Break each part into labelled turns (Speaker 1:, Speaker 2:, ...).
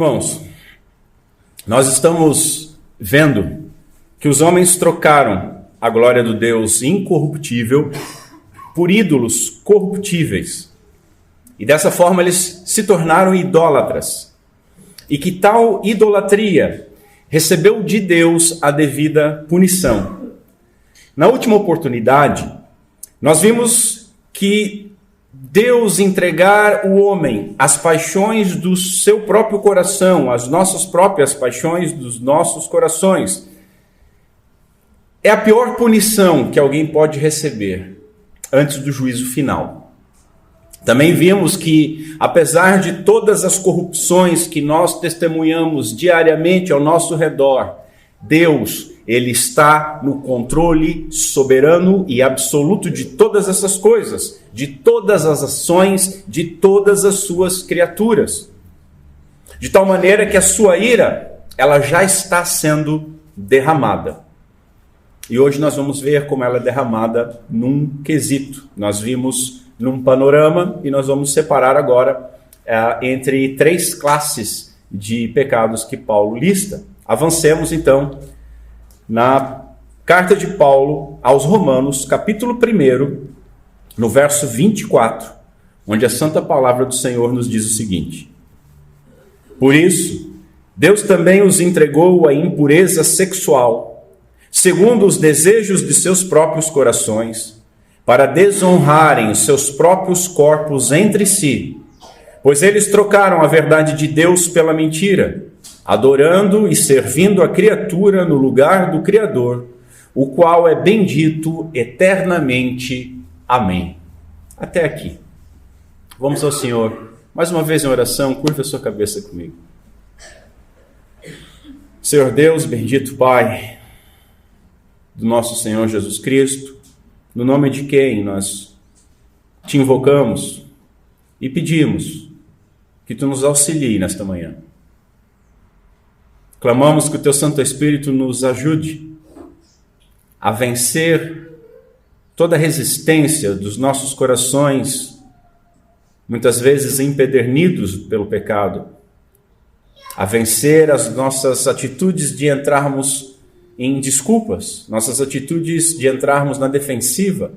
Speaker 1: irmãos, nós estamos vendo que os homens trocaram a glória do Deus incorruptível por ídolos corruptíveis. E dessa forma eles se tornaram idólatras. E que tal idolatria recebeu de Deus a devida punição. Na última oportunidade, nós vimos que Deus entregar o homem às paixões do seu próprio coração, às nossas próprias paixões dos nossos corações, é a pior punição que alguém pode receber antes do juízo final. Também vimos que, apesar de todas as corrupções que nós testemunhamos diariamente ao nosso redor, Deus, Ele está no controle soberano e absoluto de todas essas coisas, de todas as ações, de todas as suas criaturas. De tal maneira que a sua ira, ela já está sendo derramada. E hoje nós vamos ver como ela é derramada num quesito. Nós vimos num panorama e nós vamos separar agora entre três classes de pecados que Paulo lista. Avancemos então na carta de Paulo aos Romanos, capítulo 1, no verso 24, onde a santa palavra do Senhor nos diz o seguinte: Por isso, Deus também os entregou à impureza sexual, segundo os desejos de seus próprios corações, para desonrarem os seus próprios corpos entre si, pois eles trocaram a verdade de Deus pela mentira, adorando e servindo a criatura no lugar do Criador, o qual é bendito eternamente. Amém. Até aqui. Vamos ao Senhor. Mais uma vez em oração, curva a sua cabeça comigo. Senhor Deus, bendito Pai, do nosso Senhor Jesus Cristo, no nome de quem nós te invocamos e pedimos que tu nos auxilie nesta manhã. Clamamos que o teu Santo Espírito nos ajude a vencer toda a resistência dos nossos corações, muitas vezes empedernidos pelo pecado, a vencer as nossas atitudes de entrarmos em desculpas, nossas atitudes de entrarmos na defensiva,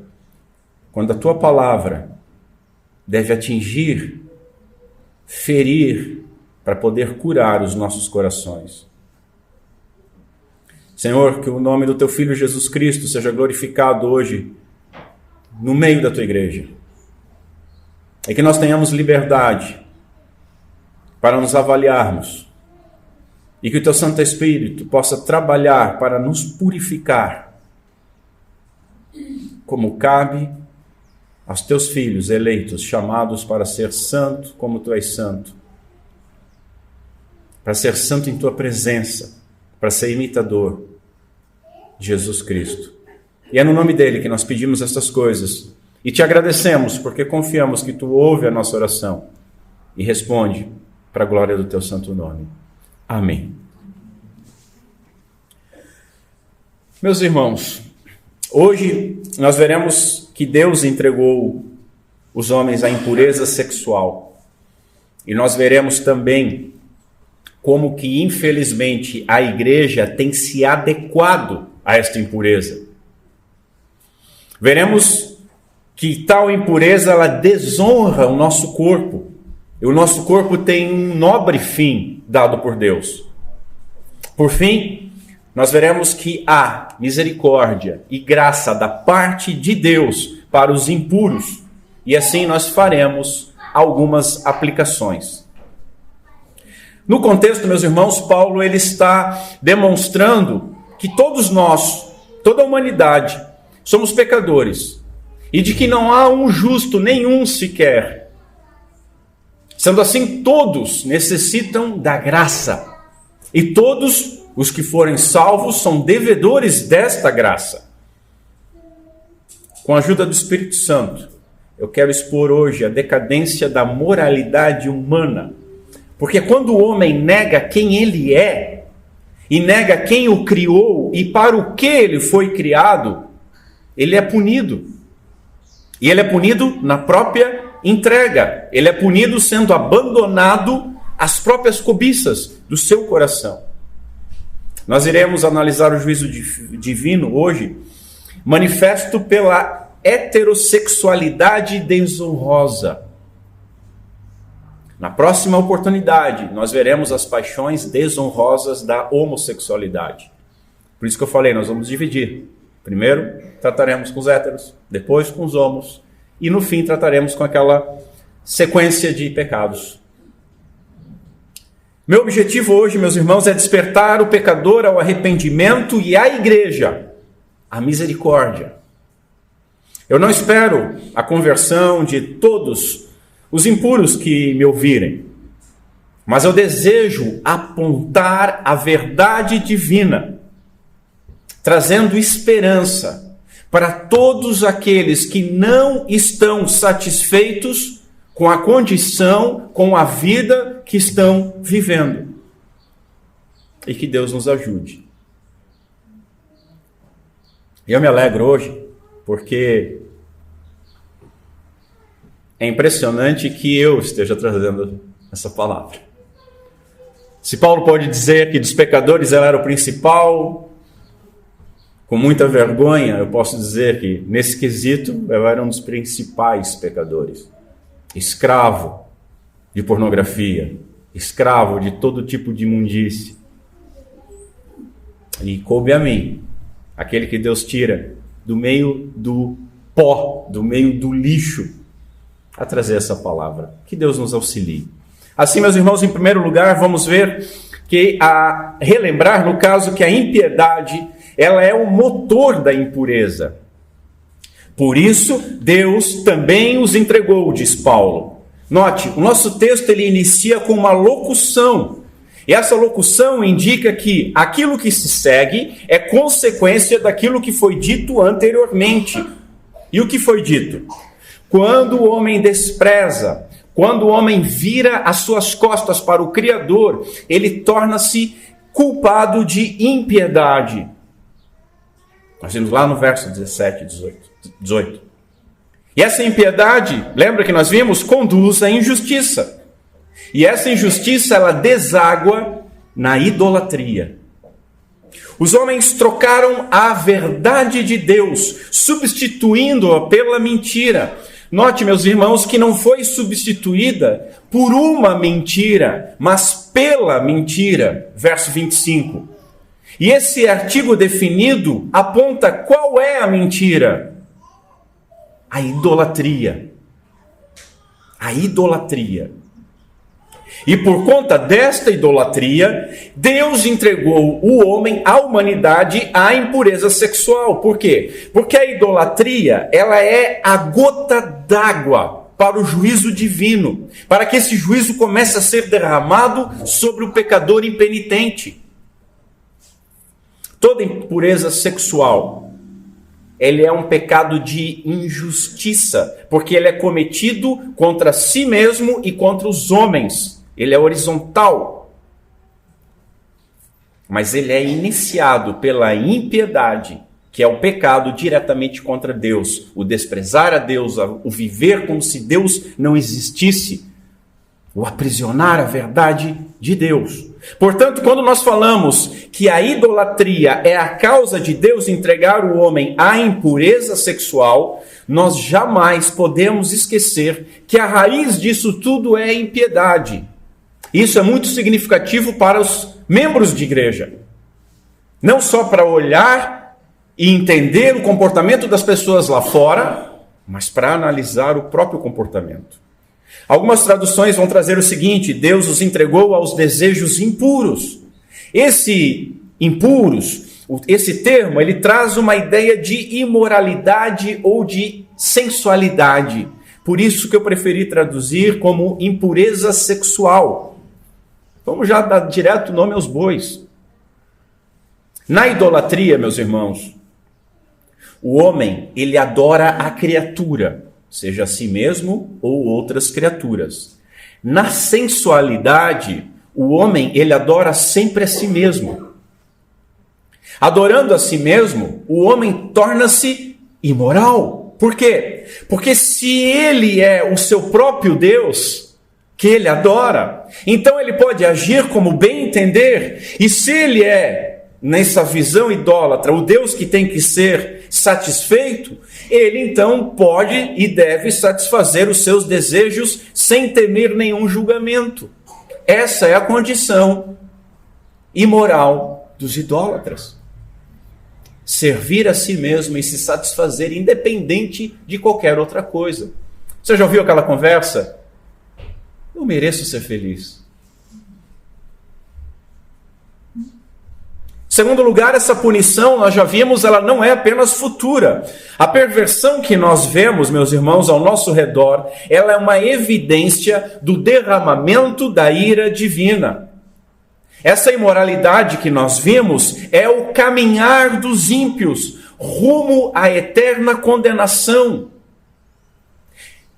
Speaker 1: quando a tua palavra deve atingir, ferir, para poder curar os nossos corações. Senhor, que o nome do teu Filho Jesus Cristo seja glorificado hoje no meio da tua igreja. E que nós tenhamos liberdade para nos avaliarmos. E que o teu Santo Espírito possa trabalhar para nos purificar, como cabe aos teus filhos eleitos, chamados para ser santo como tu és santo. Para ser santo em tua presença, para ser imitador de Jesus Cristo. E é no nome dele que nós pedimos estas coisas. E te agradecemos porque confiamos que tu ouve a nossa oração e responde para a glória do teu santo nome. Amém. Meus irmãos, hoje nós veremos que Deus entregou os homens à impureza sexual. E nós veremos também como que, infelizmente, a igreja tem se adequado a esta impureza. Veremos que tal impureza, ela desonra o nosso corpo. E o nosso corpo tem um nobre fim dado por Deus. Por fim, nós veremos que há misericórdia e graça da parte de Deus para os impuros. E assim nós faremos algumas aplicações. No contexto, meus irmãos, Paulo ele está demonstrando que todos nós, toda a humanidade, somos pecadores e de que não há um justo nenhum sequer. Sendo assim, todos necessitam da graça e todos os que forem salvos são devedores desta graça. Com a ajuda do Espírito Santo, eu quero expor hoje a decadência da moralidade humana. Porque quando o homem nega quem ele é, e nega quem o criou e para o que ele foi criado, ele é punido. E ele é punido na própria entrega. Ele é punido sendo abandonado as próprias cobiças do seu coração. Nós iremos analisar o juízo divino hoje, manifesto pela heterossexualidade desonrosa. Na próxima oportunidade, nós veremos as paixões desonrosas da homossexualidade. Por isso que eu falei, nós vamos dividir. Primeiro, trataremos com os héteros, depois com os homos, e no fim trataremos com aquela sequência de pecados. Meu objetivo hoje, meus irmãos, é despertar o pecador ao arrependimento e a igreja à misericórdia. Eu não espero a conversão de todos os impuros que me ouvirem, mas eu desejo apontar a verdade divina, trazendo esperança para todos aqueles que não estão satisfeitos com a condição, com a vida que estão vivendo. E que Deus nos ajude. Eu me alegro hoje, porque é impressionante que eu esteja trazendo essa palavra. Se Paulo pode dizer que dos pecadores ela era o principal, com muita vergonha, eu posso dizer que nesse quesito eu era um dos principais pecadores. Escravo de pornografia, escravo de todo tipo de imundície. E coube a mim, aquele que Deus tira do meio do pó, do meio do lixo, a trazer essa palavra. Que Deus nos auxilie. Assim, meus irmãos, em primeiro lugar, vamos ver que relembrar, no caso, que a impiedade, ela é o motor da impureza. Por isso, Deus também os entregou, diz Paulo. Note, o nosso texto ele inicia com uma locução. E essa locução indica que aquilo que se segue é consequência daquilo que foi dito anteriormente. E o que foi dito? Quando o homem despreza, quando o homem vira as suas costas para o Criador, ele torna-se culpado de impiedade. Nós vimos lá no verso 17 e 18. E essa impiedade, lembra que nós vimos, conduz à injustiça. E essa injustiça, ela deságua na idolatria. Os homens trocaram a verdade de Deus, substituindo-a pela mentira. Note, meus irmãos, que não foi substituída por uma mentira, mas pela mentira. Verso 25. E esse artigo definido aponta qual é a mentira. A idolatria. A idolatria. E por conta desta idolatria, Deus entregou o homem, a humanidade, à impureza sexual. Por quê? Porque a idolatria, ela é a gota d'água para o juízo divino, para que esse juízo comece a ser derramado sobre o pecador impenitente. Toda impureza sexual, ele é um pecado de injustiça, porque ele é cometido contra si mesmo e contra os homens. Ele é horizontal. Mas ele é iniciado pela impiedade, que é o pecado diretamente contra Deus. O desprezar a Deus, o viver como se Deus não existisse. O aprisionar a verdade de Deus. Portanto, quando nós falamos que a idolatria é a causa de Deus entregar o homem à impureza sexual, nós jamais podemos esquecer que a raiz disso tudo é a impiedade. Isso é muito significativo para os membros de igreja. Não só para olhar e entender o comportamento das pessoas lá fora, mas para analisar o próprio comportamento. Algumas traduções vão trazer o seguinte: Deus os entregou aos desejos impuros. Esse termo, ele traz uma ideia de imoralidade ou de sensualidade. Por isso que eu preferi traduzir como impureza sexual. Vamos já dar direto o nome aos bois. Na idolatria, meus irmãos, o homem, ele adora a criatura, seja a si mesmo ou outras criaturas. Na sensualidade, o homem, ele adora sempre a si mesmo. Adorando a si mesmo, o homem torna-se imoral. Por quê? Porque se ele é o seu próprio Deus, que ele adora. Então ele pode agir como bem entender. E se ele é, nessa visão idólatra, o Deus que tem que ser satisfeito, ele então pode e deve satisfazer os seus desejos sem temer nenhum julgamento. Essa é a condição imoral dos idólatras. Servir a si mesmo e se satisfazer independente de qualquer outra coisa. Você já ouviu aquela conversa? Eu mereço ser feliz. Em segundo lugar, essa punição, nós já vimos, ela não é apenas futura. A perversão que nós vemos, meus irmãos, ao nosso redor, ela é uma evidência do derramamento da ira divina. Essa imoralidade que nós vimos é o caminhar dos ímpios rumo à eterna condenação.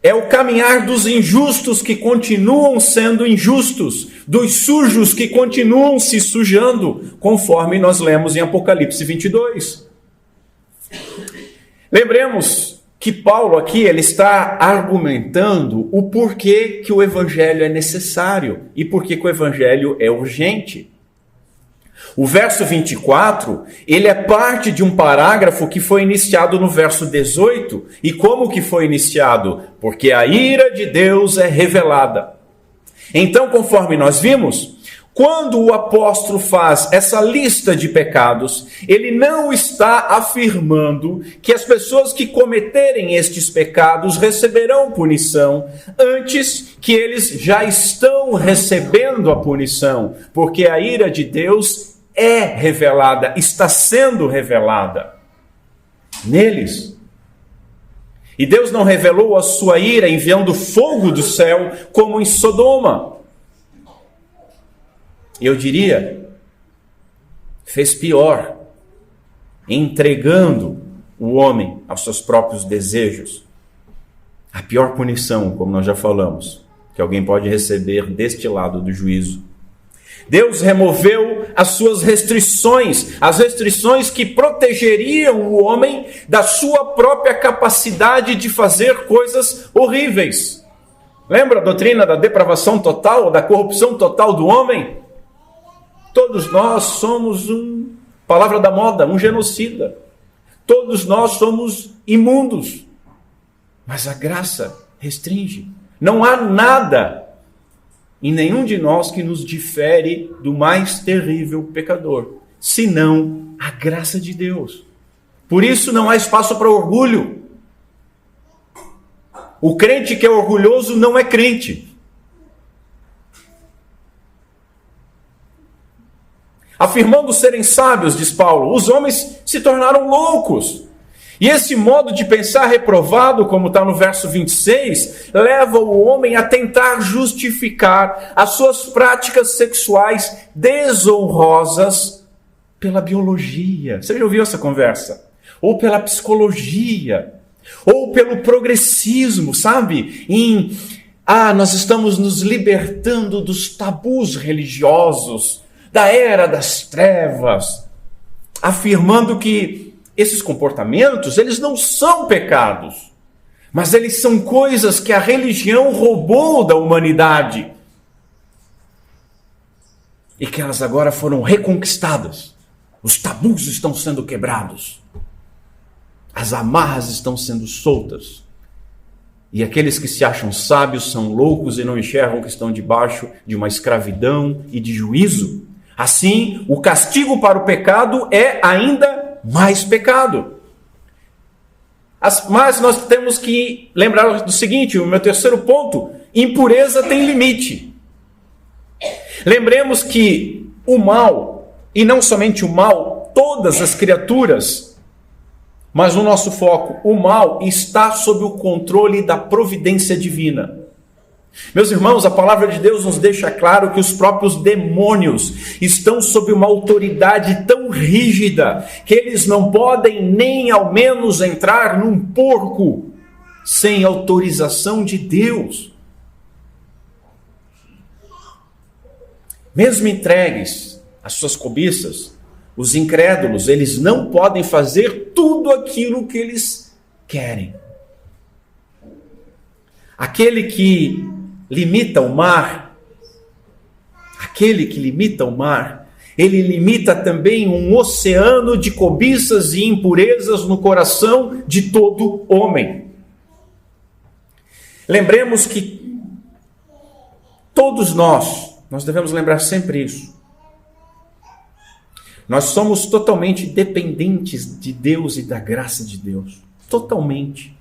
Speaker 1: É o caminhar dos injustos que continuam sendo injustos, dos sujos que continuam se sujando, conforme nós lemos em Apocalipse 22. Lembremos que Paulo aqui ele está argumentando o porquê que o evangelho é necessário e porquê que o evangelho é urgente. O verso 24, ele é parte de um parágrafo que foi iniciado no verso 18. E como que foi iniciado? Porque a ira de Deus é revelada. Então, conforme nós vimos, quando o apóstolo faz essa lista de pecados, ele não está afirmando que as pessoas que cometerem estes pecados receberão punição, antes que eles já estão recebendo a punição, porque a ira de Deus é revelada, está sendo revelada neles. E Deus não revelou a sua ira enviando fogo do céu como em Sodoma. Eu diria, fez pior, entregando o homem aos seus próprios desejos. A pior punição, como nós já falamos, que alguém pode receber deste lado do juízo. Deus removeu as suas restrições, as restrições que protegeriam o homem da sua própria capacidade de fazer coisas horríveis. Lembra a doutrina da depravação total, da corrupção total do homem? Todos nós somos palavra da moda, um genocida. Todos nós somos imundos. Mas a graça restringe. Não há nada em nenhum de nós que nos difere do mais terrível pecador, senão a graça de Deus. Por isso não há espaço para orgulho. O crente que é orgulhoso não é crente. Afirmando serem sábios, diz Paulo, os homens se tornaram loucos. E esse modo de pensar reprovado, como está no verso 26, leva o homem a tentar justificar as suas práticas sexuais desonrosas pela biologia. Você já ouviu essa conversa? Ou pela psicologia, ou pelo progressismo, sabe? Nós estamos nos libertando dos tabus religiosos, da era das trevas, afirmando que esses comportamentos, eles não são pecados, mas eles são coisas que a religião roubou da humanidade e que elas agora foram reconquistadas. Os tabus estão sendo quebrados, as amarras estão sendo soltas, e aqueles que se acham sábios são loucos e não enxergam que estão debaixo de uma escravidão e de juízo. Assim, o castigo para o pecado é ainda mais pecado. Mas nós temos que lembrar do seguinte, o meu terceiro ponto: impureza tem limite. Lembremos que o mal, e não somente o mal, todas as criaturas, mas no nosso foco, o mal está sob o controle da providência divina. Meus irmãos, a palavra de Deus nos deixa claro que os próprios demônios estão sob uma autoridade tão rígida que eles não podem nem ao menos entrar num porco sem autorização de Deus. Mesmo entregues às suas cobiças, os incrédulos, eles não podem fazer tudo aquilo que eles querem. Aquele que limita o mar, aquele que limita o mar, ele limita também um oceano de cobiças e impurezas no coração de todo homem. Lembremos que todos nós devemos lembrar sempre isso. Nós somos totalmente dependentes de Deus e da graça de Deus. Totalmente.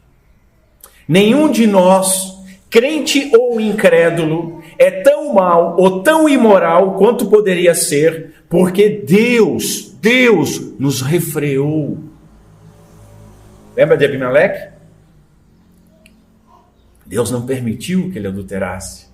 Speaker 1: Nenhum de nós, crente ou incrédulo, é tão mau ou tão imoral quanto poderia ser, porque Deus nos refreou. Lembra de Abimeleque? Deus não permitiu que ele adulterasse.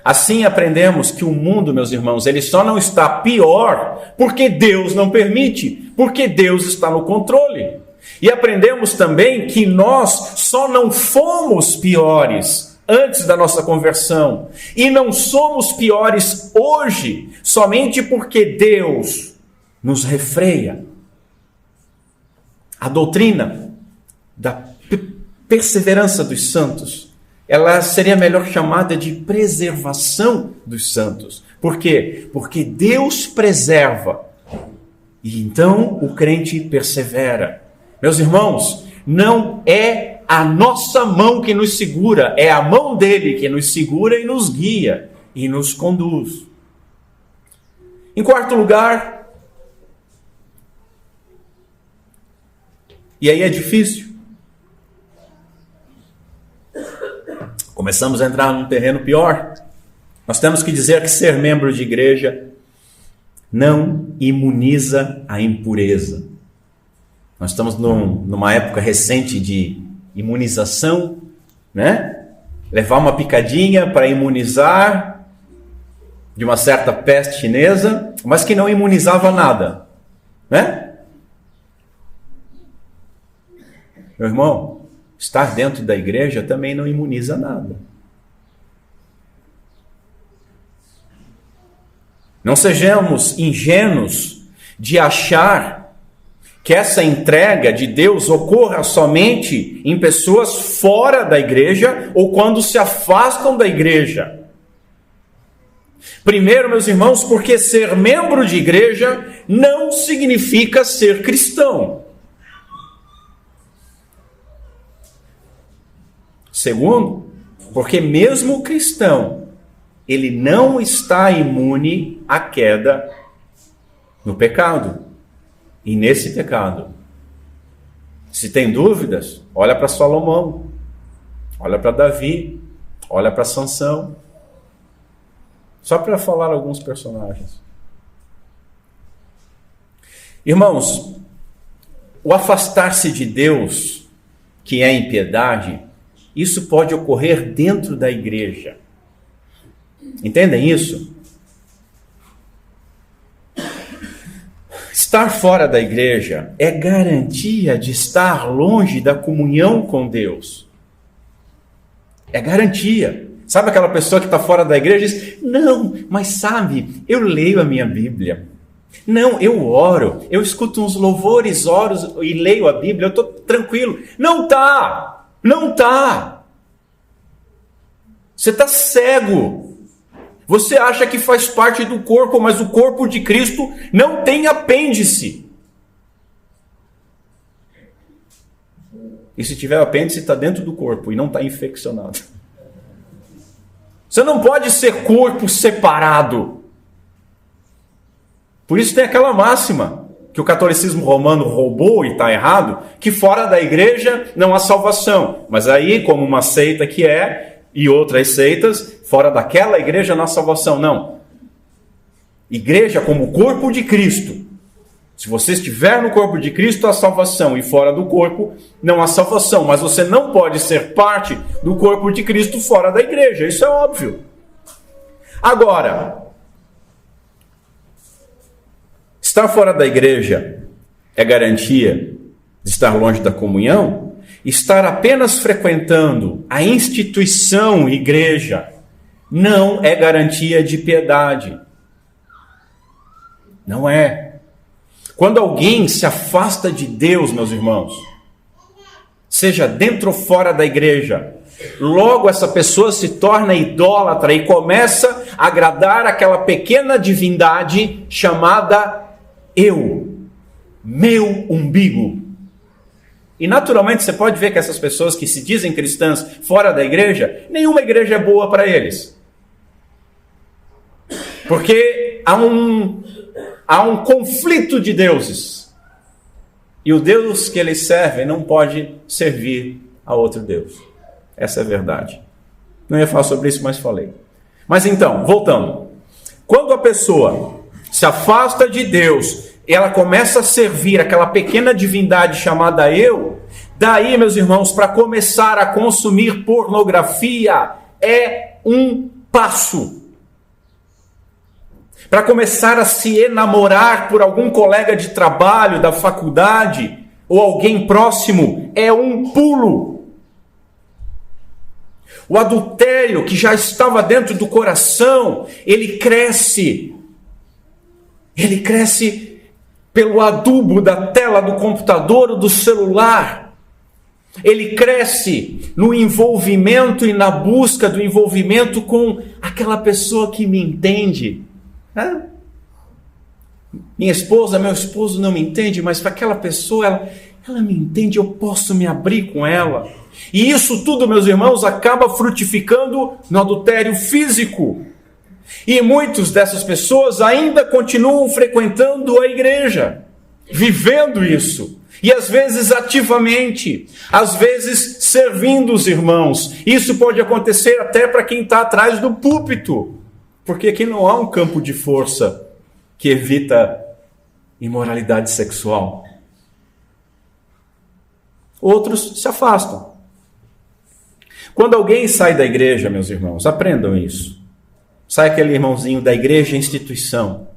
Speaker 1: Assim aprendemos que o mundo, meus irmãos, ele só não está pior porque Deus não permite, porque Deus está no controle. E aprendemos também que nós só não fomos piores antes da nossa conversão e não somos piores hoje somente porque Deus nos refreia. A doutrina da perseverança dos santos, ela seria melhor chamada de preservação dos santos. Por quê? Porque Deus preserva e então o crente persevera. Meus irmãos, não é a nossa mão que nos segura, é a mão dele que nos segura e nos guia e nos conduz. Em quarto lugar, e aí é difícil, começamos a entrar num terreno pior. Nós temos que dizer que ser membro de igreja não imuniza a impureza. Nós estamos numa época recente de imunização, né? Levar uma picadinha para imunizar de uma certa peste chinesa, mas que não imunizava nada, né? Meu irmão, estar dentro da igreja também não imuniza nada. Não sejamos ingênuos de achar que essa entrega de Deus ocorra somente em pessoas fora da igreja ou quando se afastam da igreja. Primeiro, meus irmãos, porque ser membro de igreja não significa ser cristão. Segundo, porque mesmo o cristão, ele não está imune à queda no pecado. E nesse pecado, se tem dúvidas, olha para Salomão, olha para Davi, olha para Sansão. Só para falar alguns personagens. Irmãos, o afastar-se de Deus, que é impiedade, isso pode ocorrer dentro da igreja. Entendem isso? Estar fora da igreja é garantia de estar longe da comunhão com Deus. É garantia. Sabe aquela pessoa que está fora da igreja e diz, não, mas sabe, eu leio a minha Bíblia. Não, eu oro, eu escuto uns louvores, oro e leio a Bíblia, eu estou tranquilo. Não está, não está. Você está cego. Você acha que faz parte do corpo, mas o corpo de Cristo não tem apêndice. E se tiver apêndice, está dentro do corpo e não está infeccionado. Você não pode ser corpo separado. Por isso tem aquela máxima que o catolicismo romano roubou e está errado, que fora da igreja não há salvação. Mas aí, como uma seita que é, e outras seitas, fora daquela igreja não há salvação. Não. Igreja como o corpo de Cristo. Se você estiver no corpo de Cristo, há salvação. E fora do corpo, não há salvação. Mas você não pode ser parte do corpo de Cristo fora da igreja. Isso é óbvio. Agora, estar fora da igreja é garantia de estar longe da comunhão? Estar apenas frequentando a instituição igreja não é garantia de piedade. Não é. Quando alguém se afasta de Deus, meus irmãos, seja dentro ou fora da igreja, logo essa pessoa se torna idólatra e começa a agradar aquela pequena divindade chamada eu, meu umbigo. E naturalmente você pode ver que essas pessoas que se dizem cristãs fora da igreja, nenhuma igreja é boa para eles. Porque há um conflito de deuses. E o Deus que eles servem não pode servir a outro Deus. Essa é a verdade. Não ia falar sobre isso, mas falei. Mas então, voltando. Quando a pessoa se afasta de Deus, ela começa a servir aquela pequena divindade chamada eu, daí, meus irmãos, para começar a consumir pornografia, é um passo. Para começar a se enamorar por algum colega de trabalho, da faculdade, ou alguém próximo, é um pulo. O adultério que já estava dentro do coração, ele cresce. Ele cresce pelo adubo da tela do computador ou do celular. Ele cresce no envolvimento e na busca do envolvimento com aquela pessoa que me entende. Minha esposa, meu esposo não me entende, mas para aquela pessoa, ela me entende, eu posso me abrir com ela. E isso tudo, meus irmãos, acaba frutificando no adultério físico. E muitas dessas pessoas ainda continuam frequentando a igreja, vivendo isso. E às vezes ativamente, às vezes servindo os irmãos. Isso pode acontecer até para quem está atrás do púlpito. Porque aqui não há um campo de força que evita imoralidade sexual. Outros se afastam. Quando alguém sai da igreja, meus irmãos, aprendam isso. Sai aquele irmãozinho da igreja instituição.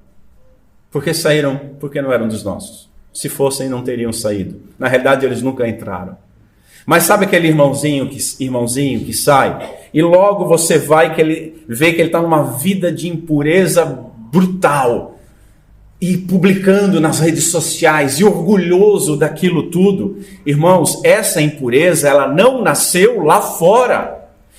Speaker 1: Porque saíram, porque não eram dos nossos. Se fossem, não teriam saído. Na realidade, eles nunca entraram. Mas sabe aquele irmãozinho que sai? E logo você vai vê que ele está numa vida de impureza brutal. E publicando nas redes sociais, e orgulhoso daquilo tudo. Irmãos, essa impureza, ela não nasceu lá fora.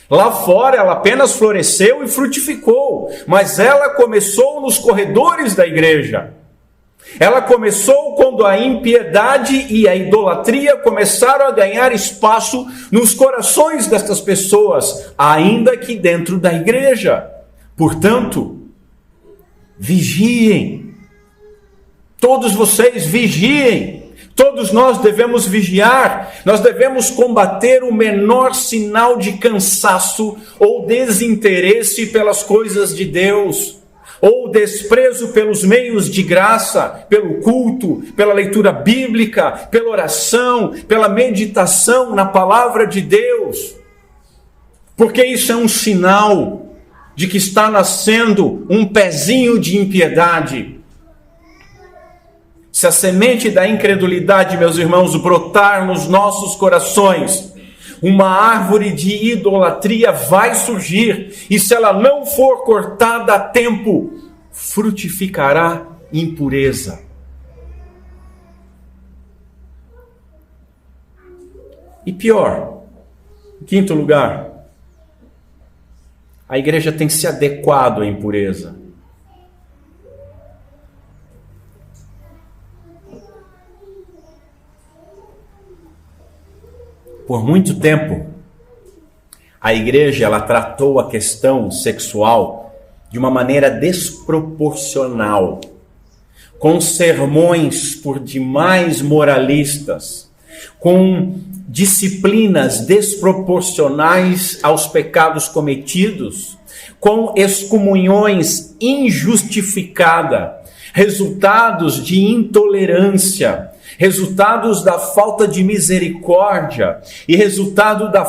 Speaker 1: Lá fora ela apenas floresceu e frutificou, mas ela começou nos corredores da igreja. Ela começou quando a impiedade e a idolatria começaram a ganhar espaço nos corações destas pessoas, ainda que dentro da igreja. Portanto, vigiem. Todos vocês vigiem. Todos nós devemos vigiar, nós devemos combater o menor sinal de cansaço ou desinteresse pelas coisas de Deus, ou desprezo pelos meios de graça, pelo culto, pela leitura bíblica, pela oração, pela meditação na palavra de Deus, porque isso é um sinal de que está nascendo um pezinho de impiedade. Se a semente da incredulidade, meus irmãos, brotar nos nossos corações, uma árvore de idolatria vai surgir, e se ela não for cortada a tempo, frutificará impureza. E pior, em quinto lugar, a igreja tem se adequado à impureza. Por muito tempo, a igreja ela tratou a questão sexual de uma maneira desproporcional, com sermões por demais moralistas, com disciplinas desproporcionais aos pecados cometidos, com excomunhões injustificadas, resultados de intolerância, resultados da falta de misericórdia e resultado da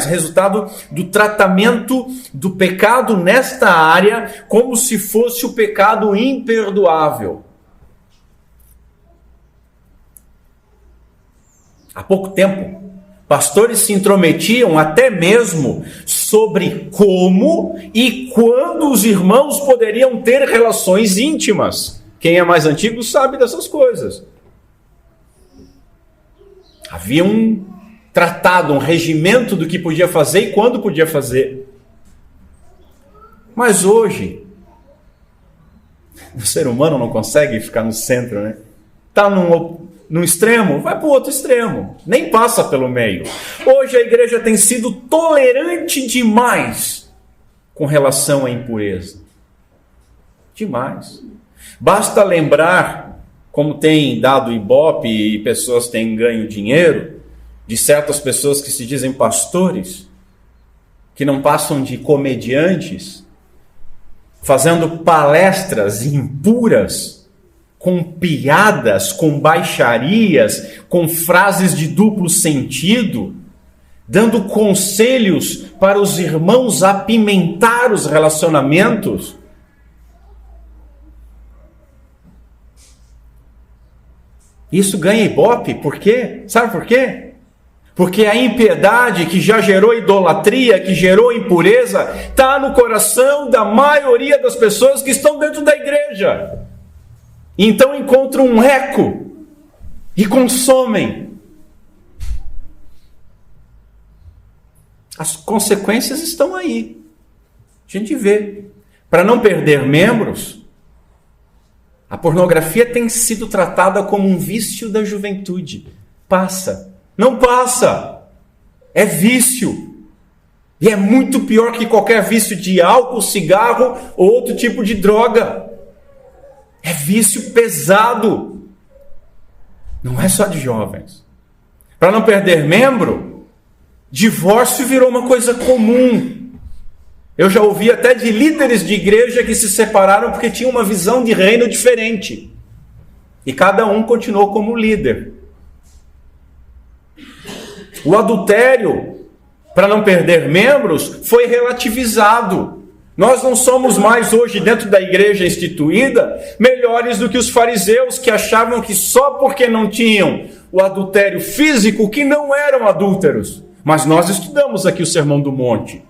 Speaker 1: resultado do tratamento do pecado nesta área como se fosse o pecado imperdoável. Há pouco tempo, pastores se intrometiam até mesmo sobre como e quando os irmãos poderiam ter relações íntimas. Quem é mais antigo sabe dessas coisas. Havia um tratado, um regimento do que podia fazer e quando podia fazer. Mas hoje, o ser humano não consegue ficar no centro, né? Está num extremo, vai para o outro extremo. Nem passa pelo meio. Hoje a igreja tem sido tolerante demais com relação à impureza. Demais. Basta lembrar, como tem dado Ibope e pessoas têm ganho dinheiro, de certas pessoas que se dizem pastores, que não passam de comediantes, fazendo palestras impuras, com piadas, com baixarias, com frases de duplo sentido, dando conselhos para os irmãos apimentar os relacionamentos. Isso ganha Ibope, por quê? Sabe por quê? Porque a impiedade que já gerou idolatria, que gerou impureza, está no coração da maioria das pessoas que estão dentro da igreja. Então encontram um eco e consomem. As consequências estão aí. A gente vê. Para não perder membros, a pornografia tem sido tratada como um vício da juventude. Passa. Não passa. É vício. E é muito pior que qualquer vício de álcool, cigarro ou outro tipo de droga. É vício pesado. Não é só de jovens. Para não perder membro, divórcio virou uma coisa comum. Eu já ouvi até de líderes de igreja que se separaram porque tinham uma visão de reino diferente. E cada um continuou como líder. O adultério, para não perder membros, foi relativizado. Nós não somos mais hoje, dentro da igreja instituída, melhores do que os fariseus, que achavam que só porque não tinham o adultério físico, que não eram adúlteros. Mas nós estudamos aqui o Sermão do Monte.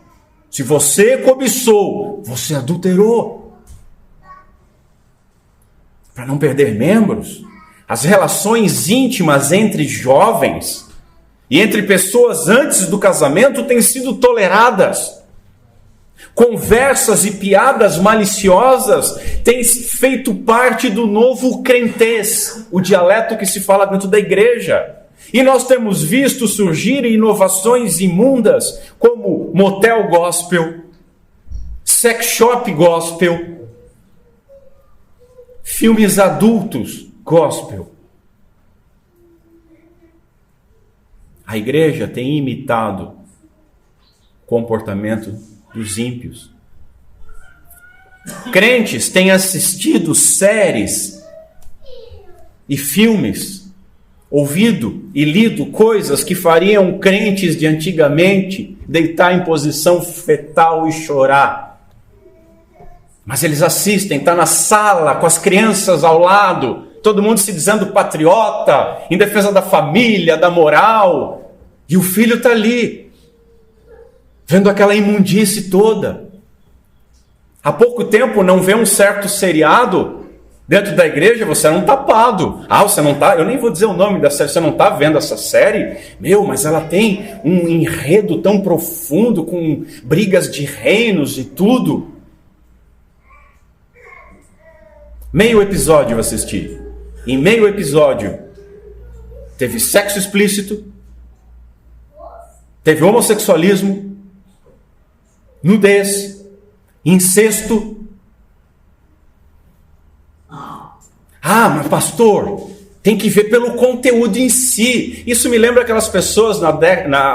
Speaker 1: Se você cobiçou, você adulterou. Para não perder membros, as relações íntimas entre jovens e entre pessoas antes do casamento têm sido toleradas. Conversas e piadas maliciosas têm feito parte do novo crentez, o dialeto que se fala dentro da igreja. E nós temos visto surgir inovações imundas como motel gospel, sex shop gospel, filmes adultos gospel. A igreja tem imitado o comportamento dos ímpios. Crentes têm assistido séries e filmes, ouvido e lido coisas que fariam crentes de antigamente deitar em posição fetal e chorar. Mas eles assistem, está na sala com as crianças ao lado, todo mundo se dizendo patriota, em defesa da família, da moral, e o filho está ali, vendo aquela imundície toda. Há pouco tempo não vê um certo seriado dentro da igreja, você era um tapado. Ah, você não está, eu nem vou dizer o nome da série, você não está vendo essa série? Meu, mas ela tem um enredo tão profundo, com brigas de reinos e tudo. Meio episódio eu assisti. Em meio episódio teve sexo explícito, teve homossexualismo, nudez, incesto. Ah, mas pastor, tem que ver pelo conteúdo em si. Isso me lembra aquelas pessoas,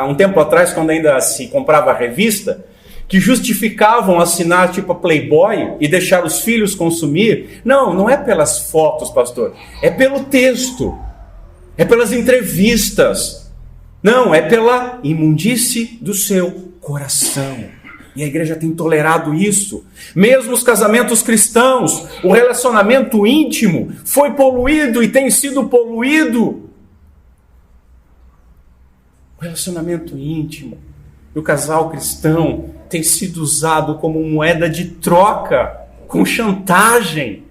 Speaker 1: um tempo atrás, quando ainda se comprava a revista, que justificavam assinar tipo a Playboy e deixar os filhos consumir. Não, não é pelas fotos, pastor. É pelo texto. É pelas entrevistas. Não, é pela imundície do seu coração. E a igreja tem tolerado isso. Mesmo os casamentos cristãos, o relacionamento íntimo foi poluído e tem sido poluído. O relacionamento íntimo do casal cristão tem sido usado como moeda de troca, com chantagem.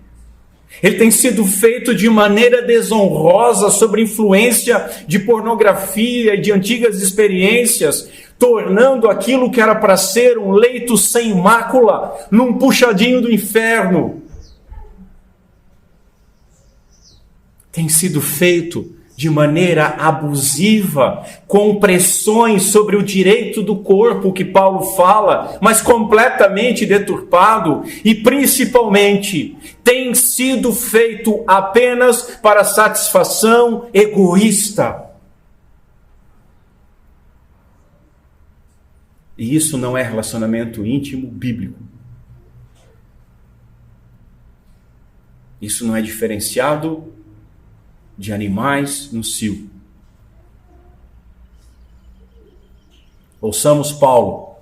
Speaker 1: Ele tem sido feito de maneira desonrosa, sob influência de pornografia e de antigas experiências, tornando aquilo que era para ser um leito sem mácula, num puxadinho do inferno. Tem sido feito de maneira abusiva, com pressões sobre o direito do corpo que Paulo fala, mas completamente deturpado, e principalmente tem sido feito apenas para satisfação egoísta. E isso não é relacionamento íntimo bíblico. Isso não é diferenciado de animais no cio. Ouçamos Paulo: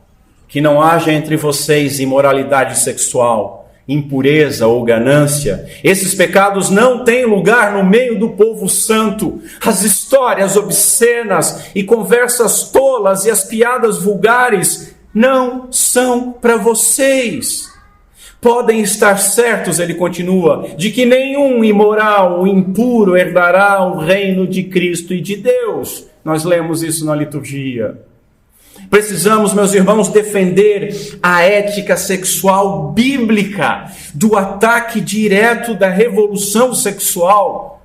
Speaker 1: que não haja entre vocês imoralidade sexual, impureza ou ganância. Esses pecados não têm lugar no meio do povo santo. As histórias obscenas e conversas tolas e as piadas vulgares não são para vocês. Podem estar certos, ele continua, de que nenhum imoral ou impuro herdará o reino de Cristo e de Deus. Nós lemos isso na liturgia. Precisamos, meus irmãos, defender a ética sexual bíblica do ataque direto da revolução sexual,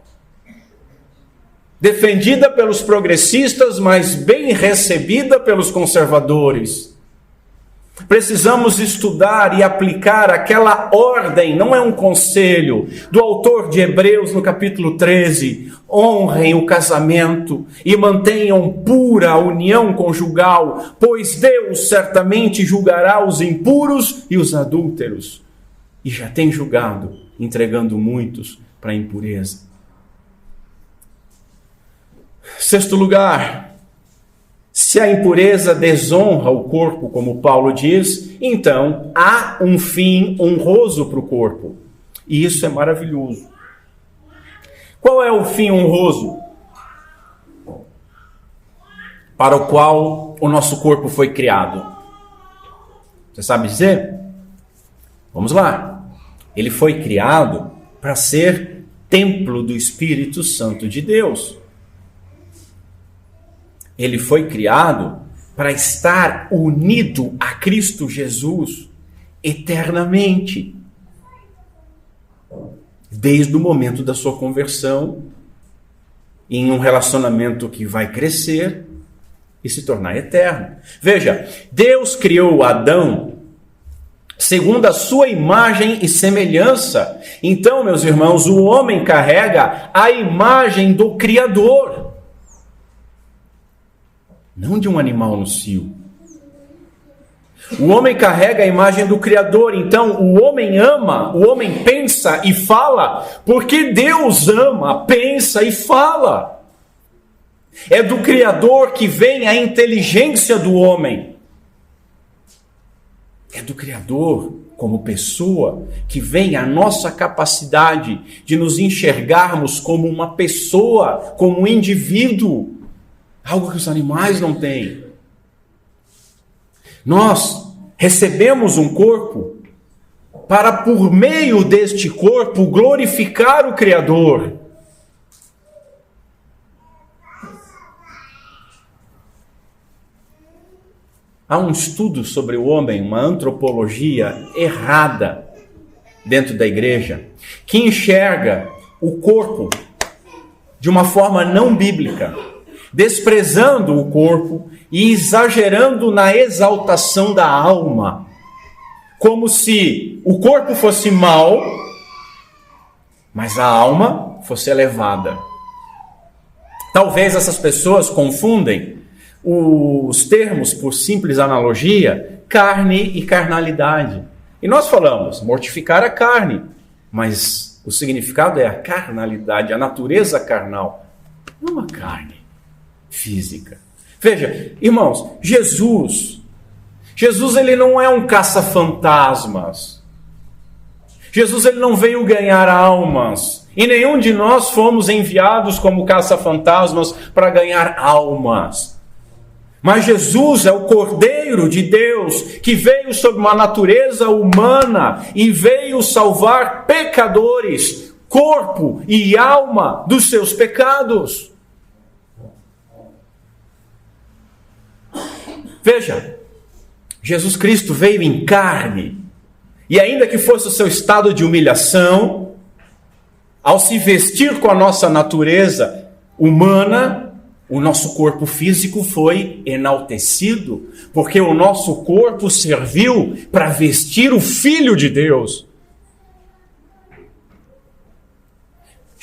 Speaker 1: defendida pelos progressistas, mas bem recebida pelos conservadores. Precisamos estudar e aplicar aquela ordem, não é um conselho, do autor de Hebreus no capítulo 13. Honrem o casamento e mantenham pura a união conjugal, pois Deus certamente julgará os impuros e os adúlteros. E já tem julgado, entregando muitos para a impureza. Sexto lugar, se a impureza desonra o corpo, como Paulo diz, então há um fim honroso para o corpo. E isso é maravilhoso. Qual é o fim honroso para o qual o nosso corpo foi criado? Você sabe dizer? Vamos lá. Ele foi criado para ser templo do Espírito Santo de Deus. Ele foi criado para estar unido a Cristo Jesus eternamente. Desde o momento da sua conversão, em um relacionamento que vai crescer e se tornar eterno. Veja, Deus criou Adão segundo a sua imagem e semelhança. Então, meus irmãos, o homem carrega a imagem do Criador. Não de um animal no cio. O homem carrega a imagem do Criador, então o homem ama, o homem pensa e fala, porque Deus ama, pensa e fala. É do Criador que vem a inteligência do homem. É do Criador, como pessoa, que vem a nossa capacidade de nos enxergarmos como uma pessoa, como um indivíduo. Algo que os animais não têm. Nós recebemos um corpo para, por meio deste corpo, glorificar o Criador. Há um estudo sobre o homem, uma antropologia errada dentro da igreja, que enxerga o corpo de uma forma não bíblica, desprezando o corpo e exagerando na exaltação da alma, como se o corpo fosse mau, mas a alma fosse elevada. Talvez essas pessoas confundem os termos, por simples analogia, carne e carnalidade. E nós falamos, mortificar a carne, mas o significado é a carnalidade, a natureza carnal, não a carne física. Veja, irmãos, Jesus ele não é um caça-fantasmas. Jesus ele não veio ganhar almas. E nenhum de nós fomos enviados como caça-fantasmas para ganhar almas. Mas Jesus é o Cordeiro de Deus que veio sob uma natureza humana e veio salvar pecadores, corpo e alma dos seus pecados. Veja, Jesus Cristo veio em carne, e ainda que fosse o seu estado de humilhação, ao se vestir com a nossa natureza humana, o nosso corpo físico foi enaltecido, porque o nosso corpo serviu para vestir o Filho de Deus.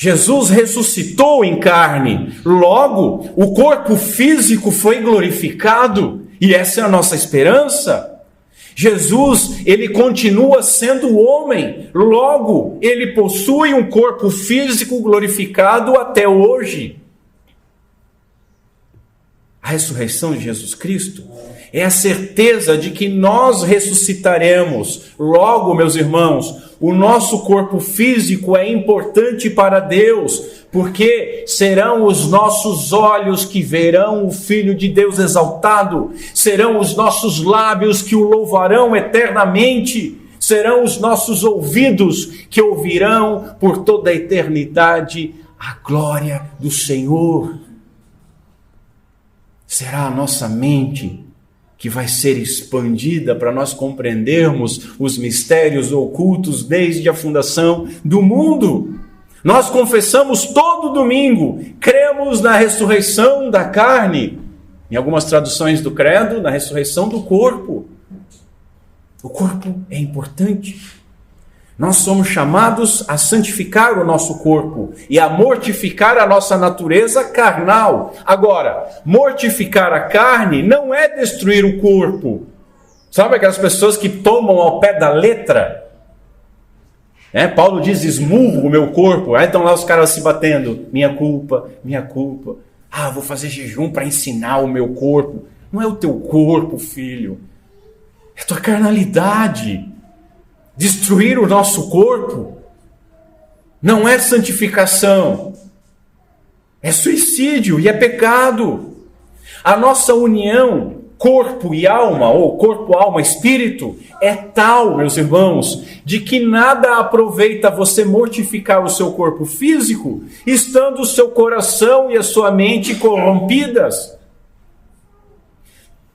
Speaker 1: Jesus ressuscitou em carne, logo o corpo físico foi glorificado, e essa é a nossa esperança. Jesus, ele continua sendo homem, logo ele possui um corpo físico glorificado até hoje. A ressurreição de Jesus Cristo é a certeza de que nós ressuscitaremos. Logo, meus irmãos, o nosso corpo físico é importante para Deus, porque serão os nossos olhos que verão o Filho de Deus exaltado, serão os nossos lábios que o louvarão eternamente, serão os nossos ouvidos que ouvirão por toda a eternidade a glória do Senhor. Será a nossa mente que vai ser expandida para nós compreendermos os mistérios ocultos desde a fundação do mundo. Nós confessamos todo domingo, cremos na ressurreição da carne. Em algumas traduções do credo, na ressurreição do corpo. O corpo é importante. Nós somos chamados a santificar o nosso corpo e a mortificar a nossa natureza carnal. Agora, mortificar a carne não é destruir o corpo. Sabe aquelas pessoas que tomam ao pé da letra? Paulo diz, esmurro o meu corpo. Aí estão lá os caras se batendo. Minha culpa, minha culpa. Vou fazer jejum para ensinar o meu corpo. Não é o teu corpo, filho. É a tua carnalidade. Destruir o nosso corpo não é santificação, é suicídio e é pecado. A nossa união, corpo e alma, ou corpo, alma, espírito, é tal, meus irmãos, de que nada aproveita você mortificar o seu corpo físico, estando o seu coração e a sua mente corrompidas.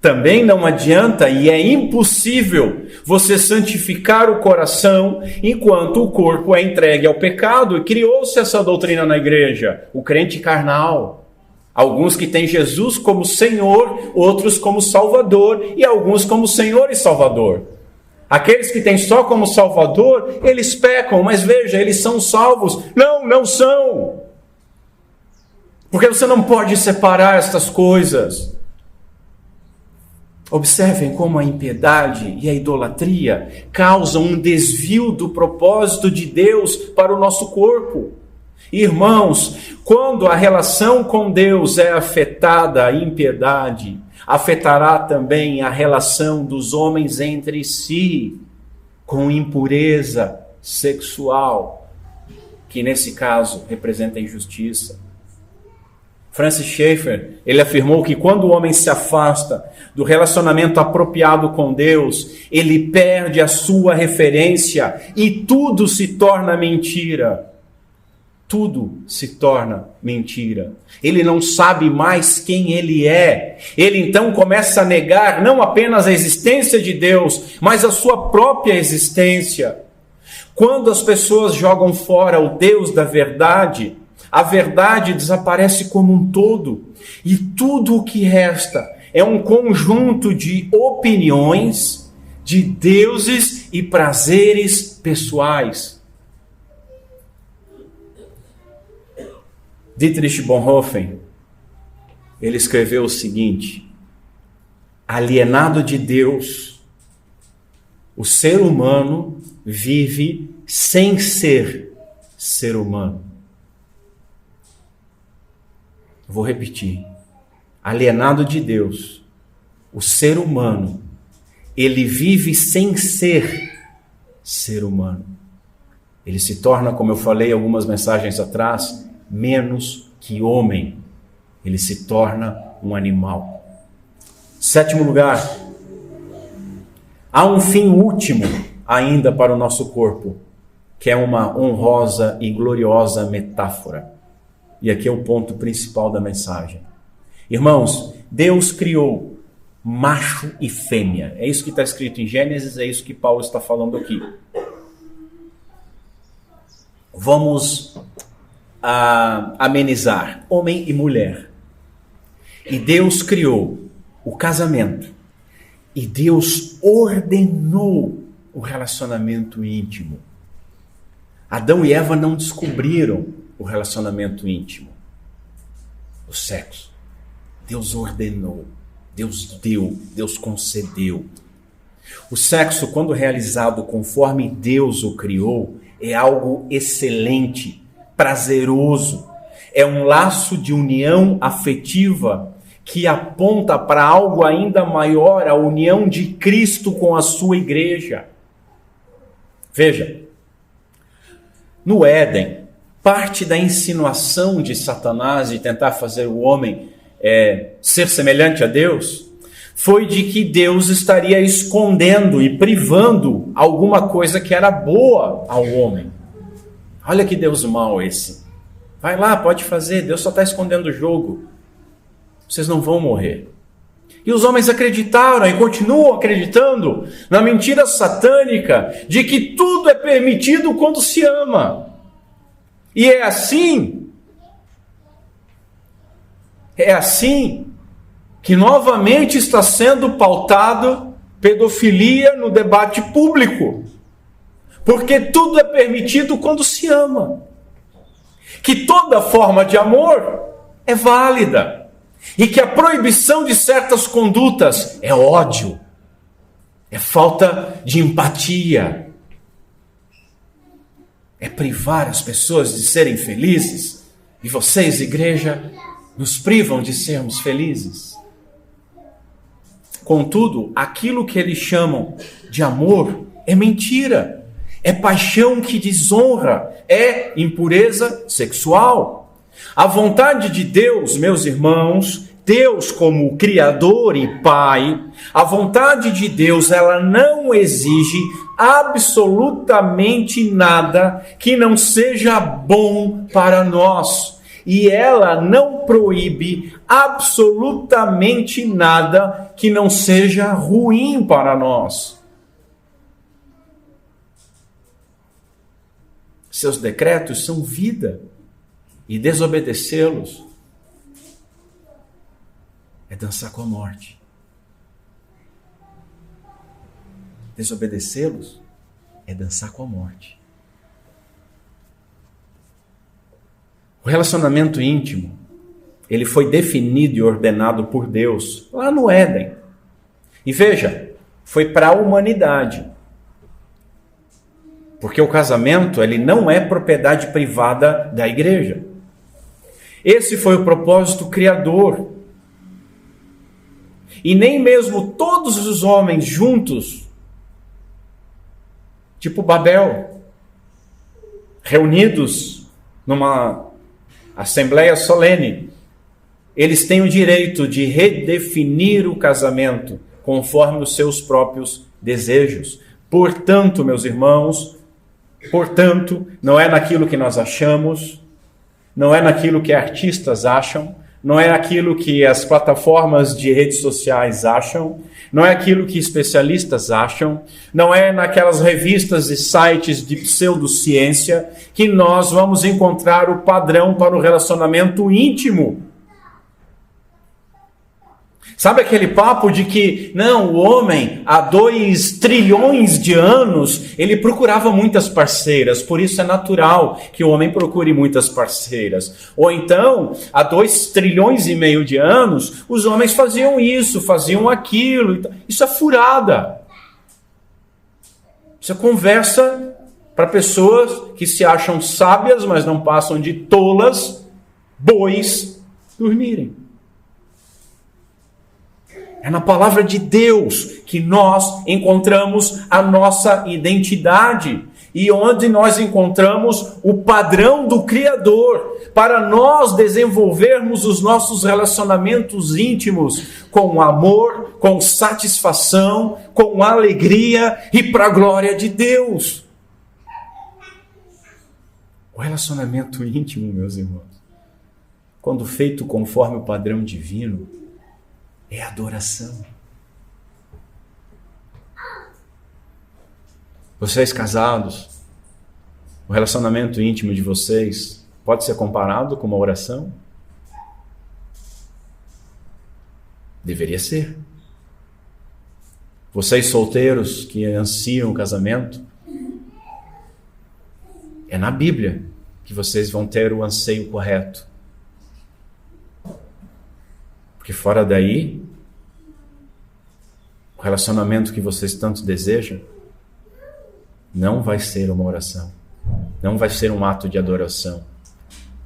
Speaker 1: Também não adianta e é impossível você santificar o coração enquanto o corpo é entregue ao pecado. E criou-se essa doutrina na igreja, o crente carnal. Alguns que têm Jesus como Senhor, outros como Salvador e alguns como Senhor e Salvador. Aqueles que têm só como Salvador, eles pecam, mas veja, eles são salvos. Não, não são. Porque você não pode separar estas coisas. Observem como a impiedade e a idolatria causam um desvio do propósito de Deus para o nosso corpo. Irmãos, quando a relação com Deus é afetada, a impiedade afetará também a relação dos homens entre si, com impureza sexual, que nesse caso representa a injustiça. Francis Schaeffer, ele afirmou que quando o homem se afasta do relacionamento apropriado com Deus, ele perde a sua referência e tudo se torna mentira. Tudo se torna mentira. Ele não sabe mais quem ele é. Ele então começa a negar não apenas a existência de Deus, mas a sua própria existência. Quando as pessoas jogam fora o Deus da verdade, a verdade desaparece como um todo, e tudo o que resta é um conjunto de opiniões, de deuses e prazeres pessoais. Dietrich Bonhoeffer, ele escreveu o seguinte: alienado de Deus, o ser humano vive sem ser ser humano. Vou repetir. Alienado de Deus, o ser humano, ele vive sem ser ser humano. Ele se torna, como eu falei algumas mensagens atrás, menos que homem. Ele se torna um animal. 7º lugar, há um fim último ainda para o nosso corpo. que é uma honrosa e gloriosa metáfora. E aqui é o ponto principal da mensagem. Irmãos, Deus criou macho e fêmea. É isso que está escrito em Gênesis, é isso que Paulo está falando aqui. Vamos amenizar, homem e mulher. E Deus criou o casamento. E Deus ordenou o relacionamento íntimo. Adão e Eva não descobriram o relacionamento íntimo, o sexo. Deus ordenou, Deus deu, Deus concedeu. O sexo, quando realizado conforme Deus o criou, é algo excelente, prazeroso. É um laço de união afetiva que aponta para algo ainda maior, a união de Cristo com a sua igreja. Veja, no Éden, parte da insinuação de Satanás de tentar fazer o homem ser semelhante a Deus, foi de que Deus estaria escondendo e privando alguma coisa que era boa ao homem. Olha que Deus mau esse. Vai lá, pode fazer, Deus só está escondendo o jogo. Vocês não vão morrer. E os homens acreditaram e continuam acreditando na mentira satânica de que tudo é permitido quando se ama. E é assim que novamente está sendo pautado pedofilia no debate público. Porque tudo é permitido quando se ama. Que toda forma de amor é válida. E que a proibição de certas condutas é ódio. É falta de empatia. É privar as pessoas de serem felizes. E vocês, igreja, nos privam de sermos felizes. Contudo, aquilo que eles chamam de amor é mentira. É paixão que desonra. É impureza sexual. A vontade de Deus, meus irmãos, Deus como Criador e Pai, a vontade de Deus, ela não exige absolutamente nada que não seja bom para nós. E ela não proíbe absolutamente nada que não seja ruim para nós. Seus decretos são vida. E desobedecê-los é dançar com a morte. Desobedecê-los é dançar com a morte. O relacionamento íntimo, ele foi definido e ordenado por Deus lá no Éden. E veja, foi para a humanidade. Porque o casamento, ele não é propriedade privada da igreja. Esse foi o propósito criador. E nem mesmo todos os homens juntos, tipo Babel, reunidos numa assembleia solene, eles têm o direito de redefinir o casamento conforme os seus próprios desejos. Portanto, meus irmãos, não é naquilo que nós achamos, não é naquilo que artistas acham, não é aquilo que as plataformas de redes sociais acham, não é aquilo que especialistas acham, não é naquelas revistas e sites de pseudociência que nós vamos encontrar o padrão para o relacionamento íntimo. Sabe aquele papo de que, não, o homem, há 2 trilhões de anos, ele procurava muitas parceiras, por isso é natural que o homem procure muitas parceiras. Ou então, há 2,5 trilhões de anos, os homens faziam isso, faziam aquilo. Isso é furada. Isso é conversa para pessoas que se acham sábias, mas não passam de tolas, bois, dormirem. É na palavra de Deus que nós encontramos a nossa identidade e onde nós encontramos o padrão do Criador para nós desenvolvermos os nossos relacionamentos íntimos com amor, com satisfação, com alegria e para a glória de Deus. O relacionamento íntimo, meus irmãos, quando feito conforme o padrão divino, é adoração. Vocês casados, o relacionamento íntimo de vocês pode ser comparado com uma oração? Deveria ser. Vocês solteiros que ansiam o casamento, é na Bíblia que vocês vão ter o anseio correto. Porque fora daí, o relacionamento que vocês tanto desejam não vai ser uma oração, não vai ser um ato de adoração,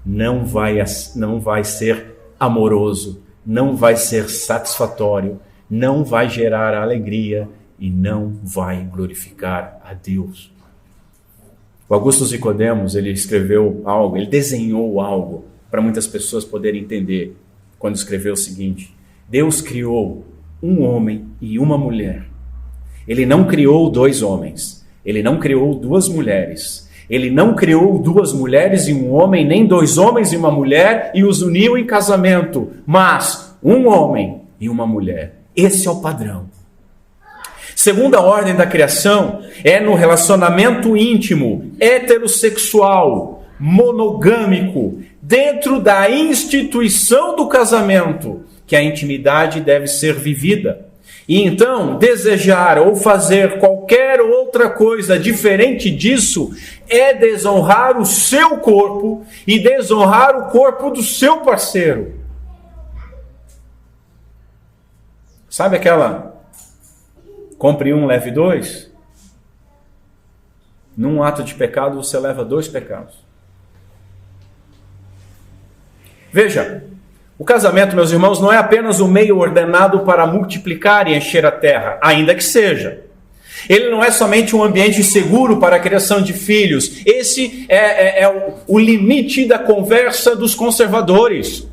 Speaker 1: não vai ser amoroso, não vai ser satisfatório, não vai gerar alegria e não vai glorificar a Deus. O Augusto Nicodemos, ele escreveu algo, ele desenhou algo para muitas pessoas poderem entender quando escreveu o seguinte: Deus criou um homem e uma mulher. Ele não criou dois homens, ele não criou duas mulheres, ele não criou duas mulheres e um homem, nem dois homens e uma mulher e os uniu em casamento, mas um homem e uma mulher. Esse é o padrão. Segunda ordem da criação é no relacionamento íntimo, heterossexual, monogâmico, dentro da instituição do casamento, que a intimidade deve ser vivida. E então, desejar ou fazer qualquer outra coisa diferente disso é desonrar o seu corpo e desonrar o corpo do seu parceiro. Sabe aquela compre um, leve dois? Num ato de pecado você leva dois pecados. Veja, o casamento, meus irmãos, não é apenas um meio ordenado para multiplicar e encher a terra, ainda que seja. Ele não é somente um ambiente seguro para a criação de filhos. Esse é o limite da conversa dos conservadores.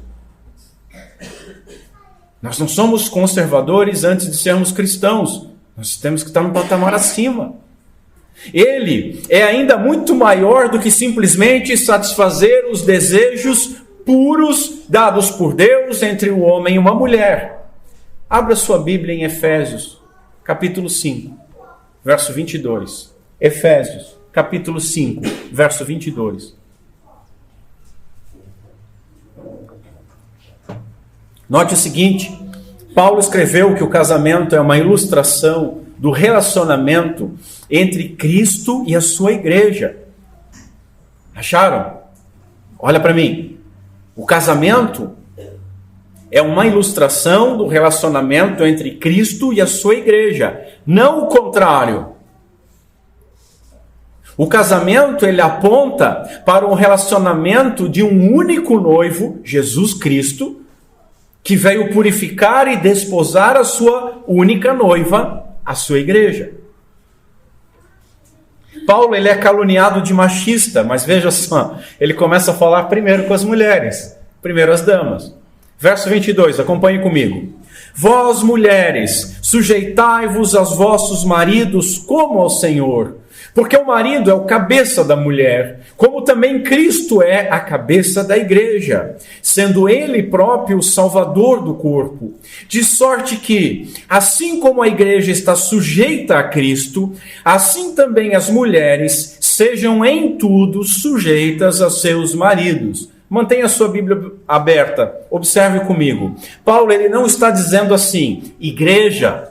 Speaker 1: Nós não somos conservadores antes de sermos cristãos. Nós temos que estar num patamar acima. Ele é ainda muito maior do que simplesmente satisfazer os desejos puros dados por Deus entre o homem e uma mulher. Abra sua Bíblia em Efésios, capítulo 5, verso 22. Efésios, capítulo 5, verso 22. Note o seguinte: Paulo escreveu que o casamento é uma ilustração do relacionamento entre Cristo e a sua igreja. Acharam? Olha para mim. O casamento é uma ilustração do relacionamento entre Cristo e a sua igreja, não o contrário. O casamento, ele aponta para um relacionamento de um único noivo, Jesus Cristo, que veio purificar e desposar a sua única noiva, a sua igreja. Paulo, ele é caluniado de machista, mas veja só, ele começa a falar primeiro com as mulheres, primeiro as damas. Verso 22, acompanhe comigo. Vós, mulheres, sujeitai-vos aos vossos maridos como ao Senhor, porque o marido é o cabeça da mulher, como também Cristo é a cabeça da igreja, sendo ele próprio o salvador do corpo. De sorte que, assim como a igreja está sujeita a Cristo, assim também as mulheres sejam em tudo sujeitas a seus maridos. Mantenha a sua Bíblia aberta, observe comigo. Paulo, ele não está dizendo assim: igreja,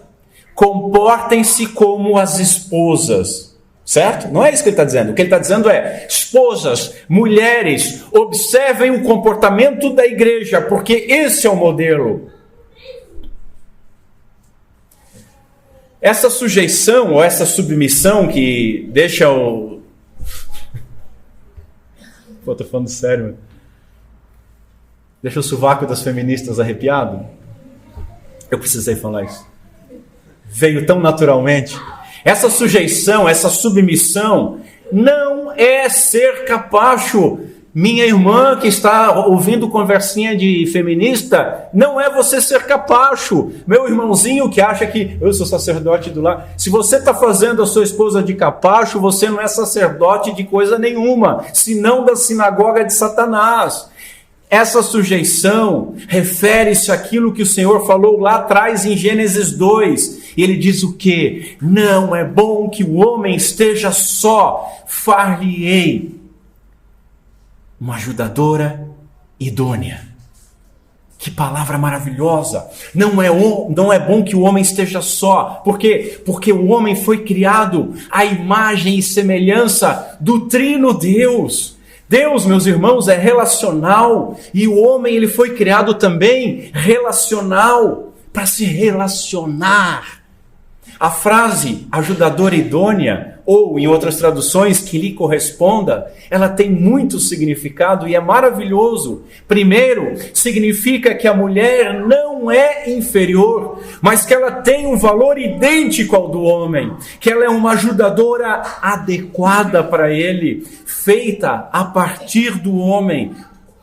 Speaker 1: comportem-se como as esposas. Certo? Não é isso que ele está dizendo. O que ele está dizendo é: esposas, mulheres, observem o comportamento da igreja, porque esse é o modelo. Essa sujeição ou essa submissão que deixa o... Pô, estou falando sério. Deixa o sovaco das feministas arrepiado. Eu precisei falar isso. Veio tão naturalmente. Essa sujeição, essa submissão, não é ser capacho Minha irmã que está ouvindo conversinha de feminista, não é você ser capacho. Meu irmãozinho que acha que eu sou sacerdote do lar. Se você está fazendo a sua esposa de capacho, você não é sacerdote de coisa nenhuma, senão da sinagoga de Satanás. Essa sujeição refere-se àquilo que o Senhor falou lá atrás em Gênesis 2. Ele diz o quê? Não é bom que o homem esteja só, far-lhe-ei uma ajudadora idônea. Que palavra maravilhosa! Não é bom que o homem esteja só. Por quê? Porque o homem foi criado à imagem e semelhança do Trino Deus. Deus, meus irmãos, é relacional e o homem ele foi criado também relacional, para se relacionar. A frase ajudadora idônea, ou em outras traduções, que lhe corresponda, ela tem muito significado e é maravilhoso. Primeiro, significa que a mulher não é inferior, mas que ela tem um valor idêntico ao do homem, que ela é uma ajudadora adequada para ele, feita a partir do homem,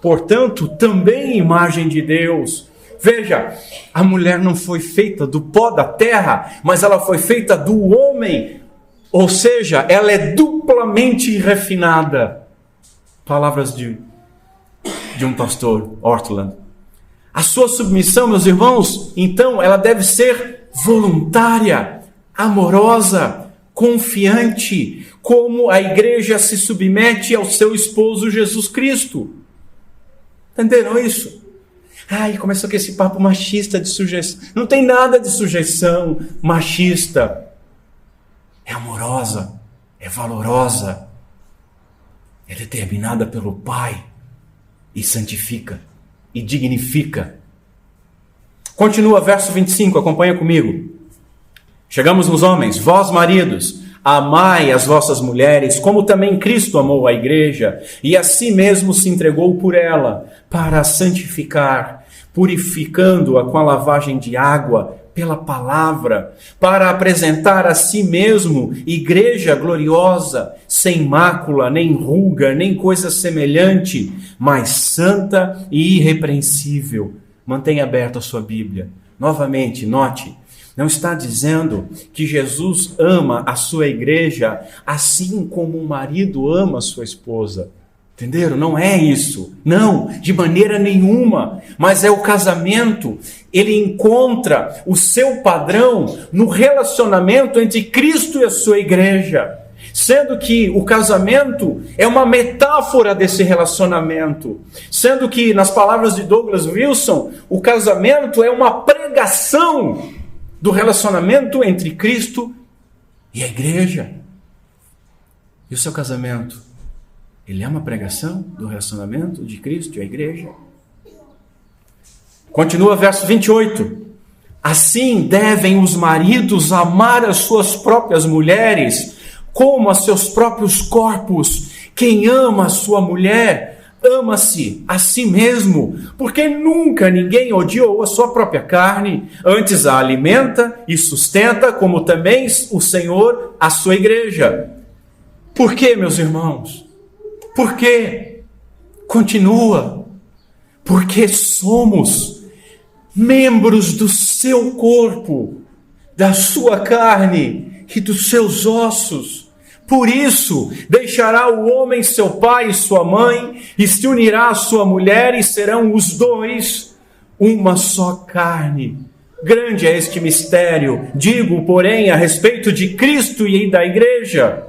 Speaker 1: portanto, também imagem de Deus. Veja, a mulher não foi feita do pó da terra, mas ela foi feita do homem, ou seja, ela é duplamente refinada. Palavras de um pastor, Ortland. A sua submissão, meus irmãos, então, ela deve ser voluntária, amorosa, confiante, como a igreja se submete ao seu esposo Jesus Cristo. Entenderam isso? Ai, começou com esse papo machista de sujeição. Não tem nada de sujeição machista. É amorosa, é valorosa, é determinada pelo Pai e santifica e dignifica. Continua verso 25, acompanha comigo. Chegamos nos homens. Vós, maridos, amai as vossas mulheres, como também Cristo amou a igreja, e a si mesmo se entregou por ela, para a santificar, purificando-a com a lavagem de água pela palavra, para apresentar a si mesmo igreja gloriosa, sem mácula, nem ruga, nem coisa semelhante, mas santa e irrepreensível. Mantenha aberta a sua Bíblia. Novamente, note, não está dizendo que Jesus ama a sua igreja assim como um marido ama a sua esposa. Entenderam? Não é isso. Não, de maneira nenhuma. Mas é o casamento. Ele encontra o seu padrão no relacionamento entre Cristo e a sua igreja. Sendo que o casamento é uma metáfora desse relacionamento. Sendo que, nas palavras de Douglas Wilson, o casamento é uma pregação do relacionamento entre Cristo e a igreja. E o seu casamento? Ele é uma pregação do relacionamento de Cristo e a igreja? Continua verso 28. Assim devem os maridos amar as suas próprias mulheres, como a seus próprios corpos. Quem ama a sua mulher, ama-se a si mesmo, porque nunca ninguém odiou a sua própria carne, antes a alimenta e sustenta, como também o Senhor a sua igreja. Por quê, meus irmãos? Por quê? Continua. Porque somos membros do seu corpo, da sua carne e dos seus ossos. Por isso, deixará o homem seu pai e sua mãe, e se unirá à sua mulher, e serão os dois uma só carne. Grande é este mistério, digo, porém, a respeito de Cristo e da igreja.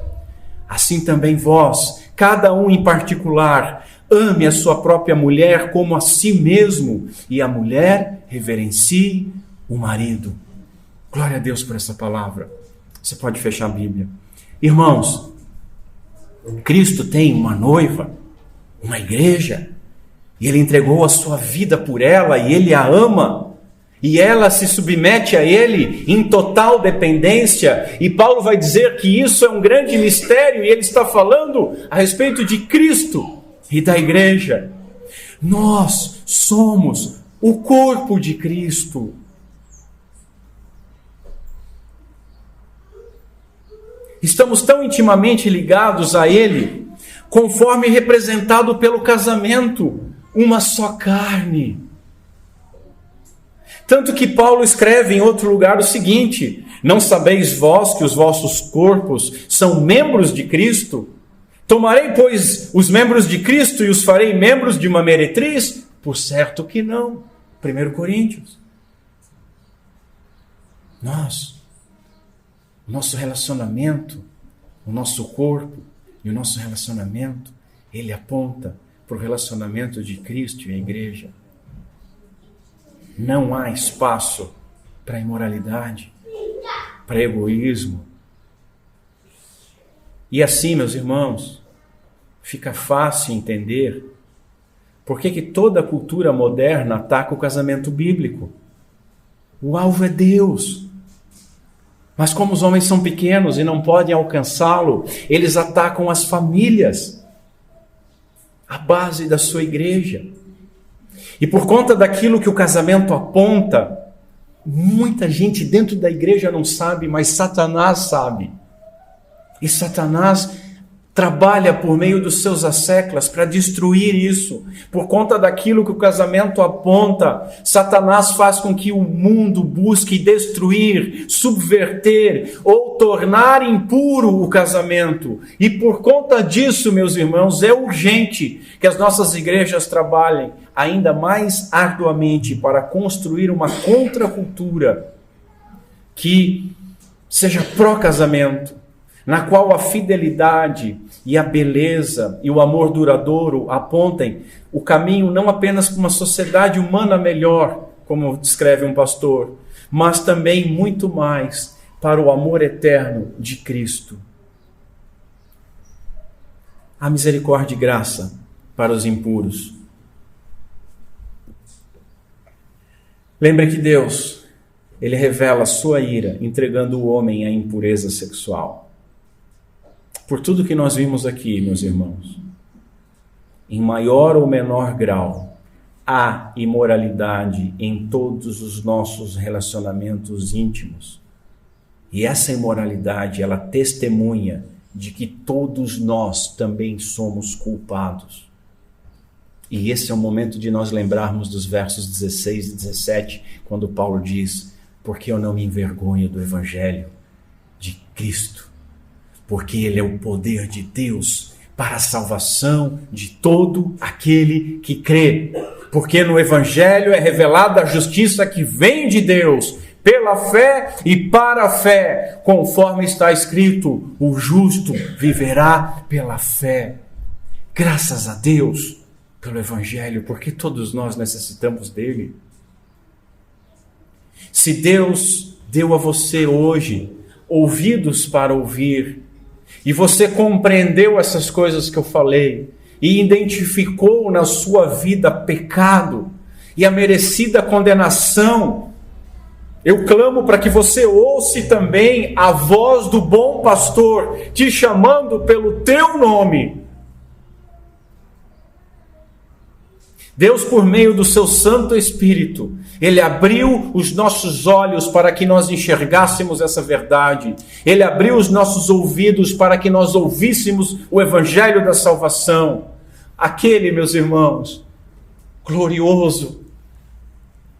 Speaker 1: Assim também vós, cada um em particular, ame a sua própria mulher como a si mesmo, e a mulher reverencie o marido. Glória a Deus por essa palavra. Você pode fechar a Bíblia. Irmãos, Cristo tem uma noiva, uma igreja, e Ele entregou a sua vida por ela, e Ele a ama, e ela se submete a Ele em total dependência, e Paulo vai dizer que isso é um grande mistério, e ele está falando a respeito de Cristo e da igreja. Nós somos o corpo de Cristo. Estamos tão intimamente ligados a Ele, conforme representado pelo casamento, uma só carne. Tanto que Paulo escreve em outro lugar o seguinte: não sabeis vós que os vossos corpos são membros de Cristo? Tomarei, pois, os membros de Cristo e os farei membros de uma meretriz? Por certo que não. 1 Coríntios. O nosso relacionamento, o nosso corpo e o nosso relacionamento, ele aponta para o relacionamento de Cristo e a igreja. Não há espaço para imoralidade, para egoísmo. E assim, meus irmãos, fica fácil entender por que toda a cultura moderna ataca o casamento bíblico. O alvo é Deus. Mas como os homens são pequenos e não podem alcançá-lo, eles atacam as famílias, a base da sua igreja. E por conta daquilo que o casamento aponta, muita gente dentro da igreja não sabe, mas Satanás sabe. E Satanás trabalha por meio dos seus asseclas para destruir isso. Por conta daquilo que o casamento aponta, Satanás faz com que o mundo busque destruir, subverter ou tornar impuro o casamento. E por conta disso, meus irmãos, é urgente que as nossas igrejas trabalhem ainda mais arduamente para construir uma contracultura que seja pró-casamento, na qual a fidelidade e a beleza e o amor duradouro apontem o caminho não apenas para uma sociedade humana melhor, como descreve um pastor, mas também muito mais para o amor eterno de Cristo. A misericórdia e graça para os impuros. Lembre que Deus, Ele revela a sua ira, entregando o homem à impureza sexual. Por tudo que nós vimos aqui, meus irmãos, em maior ou menor grau, há imoralidade em todos os nossos relacionamentos íntimos. E essa imoralidade, ela testemunha de que todos nós também somos culpados. E esse é o momento de nós lembrarmos dos versos 16 e 17, quando Paulo diz: porque eu não me envergonho do Evangelho de Cristo, porque Ele é o poder de Deus para a salvação de todo aquele que crê. Porque no Evangelho é revelada a justiça que vem de Deus, pela fé e para a fé, conforme está escrito: o justo viverá pela fé. Graças a Deus pelo Evangelho, porque todos nós necessitamos dele. Se Deus deu a você hoje ouvidos para ouvir, e você compreendeu essas coisas que eu falei, e identificou na sua vida pecado e a merecida condenação, eu clamo para que você ouça também a voz do bom pastor, te chamando pelo teu nome. Deus, por meio do seu Santo Espírito, Ele abriu os nossos olhos para que nós enxergássemos essa verdade. Ele abriu os nossos ouvidos para que nós ouvíssemos o Evangelho da salvação. Aquele, meus irmãos, glorioso,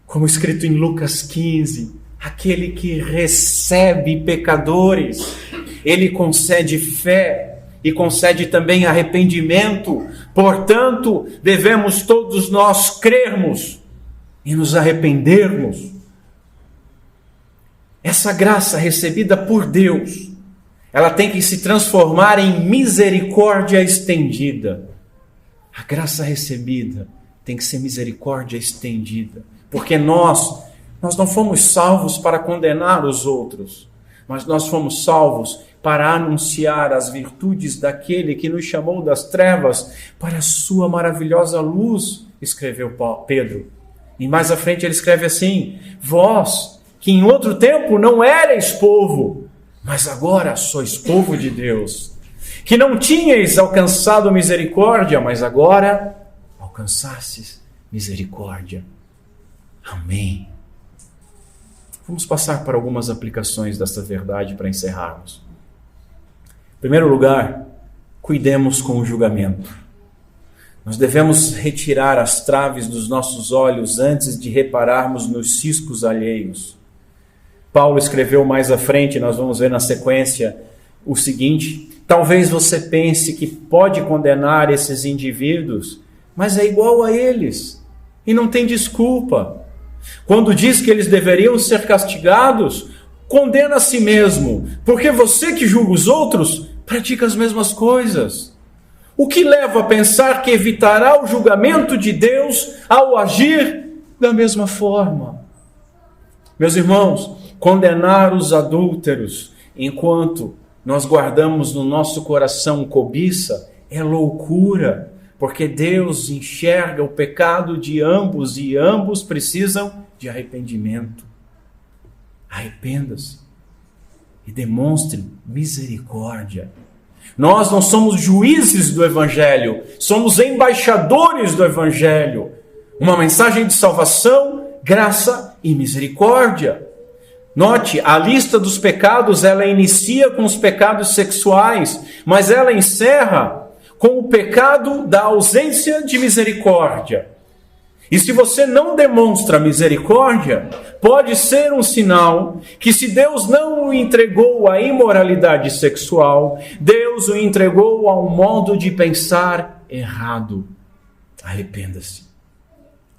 Speaker 1: como escrito em Lucas 15, aquele que recebe pecadores, Ele concede fé e concede também arrependimento. Portanto, devemos todos nós crermos e nos arrependermos. Essa graça recebida por Deus, ela tem que se transformar em misericórdia estendida. A graça recebida tem que ser misericórdia estendida, porque nós não fomos salvos para condenar os outros, mas nós fomos salvos para anunciar as virtudes daquele que nos chamou das trevas para a sua maravilhosa luz, escreveu Pedro. E mais à frente ele escreve assim: vós, que em outro tempo não erais povo, mas agora sois povo de Deus, que não tinhais alcançado misericórdia, mas agora alcançastes misericórdia. Amém. Vamos passar para algumas aplicações desta verdade para encerrarmos. Em primeiro lugar, cuidemos com o julgamento. Nós devemos retirar as traves dos nossos olhos antes de repararmos nos ciscos alheios. Paulo escreveu mais à frente, nós vamos ver na sequência o seguinte: talvez você pense que pode condenar esses indivíduos, mas é igual a eles e não tem desculpa. Quando diz que eles deveriam ser castigados, condena a si mesmo, porque você que julga os outros pratica as mesmas coisas. O que leva a pensar que evitará o julgamento de Deus ao agir da mesma forma? Meus irmãos, condenar os adúlteros enquanto nós guardamos no nosso coração cobiça é loucura, porque Deus enxerga o pecado de ambos e ambos precisam de arrependimento. Arrependa-se e demonstre misericórdia. Nós não somos juízes do Evangelho, somos embaixadores do Evangelho. Uma mensagem de salvação, graça e misericórdia. Note, a lista dos pecados, ela inicia com os pecados sexuais, mas ela encerra com o pecado da ausência de misericórdia. E se você não demonstra misericórdia, pode ser um sinal que se Deus não o entregou à imoralidade sexual, Deus o entregou a um modo de pensar errado. Arrependa-se.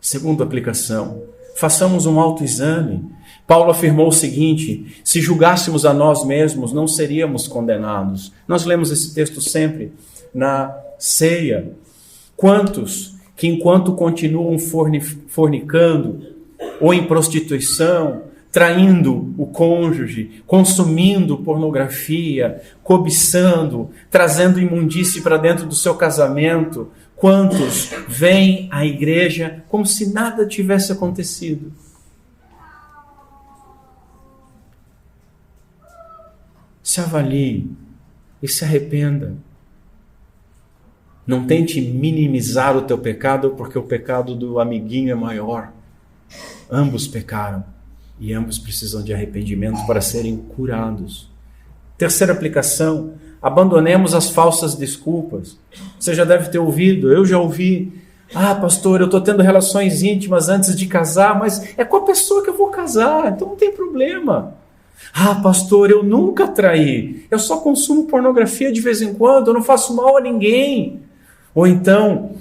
Speaker 1: Segunda aplicação, façamos um autoexame. Paulo afirmou o seguinte: se julgássemos a nós mesmos, não seríamos condenados. Nós lemos esse texto sempre na ceia. Quantos que enquanto continuam fornicando, ou em prostituição, traindo o cônjuge, consumindo pornografia, cobiçando, trazendo imundície para dentro do seu casamento, quantos vêm à igreja como se nada tivesse acontecido? Se avalie e se arrependa. Não tente minimizar o teu pecado, porque o pecado do amiguinho é maior. Ambos pecaram e ambos precisam de arrependimento para serem curados. Terceira aplicação, abandonemos as falsas desculpas. Você já deve ter ouvido, eu já ouvi: ah, pastor, eu estou tendo relações íntimas antes de casar, mas é com a pessoa que eu vou casar, então não tem problema. Ah, pastor, eu nunca traí, eu só consumo pornografia de vez em quando, eu não faço mal a ninguém. Ou então,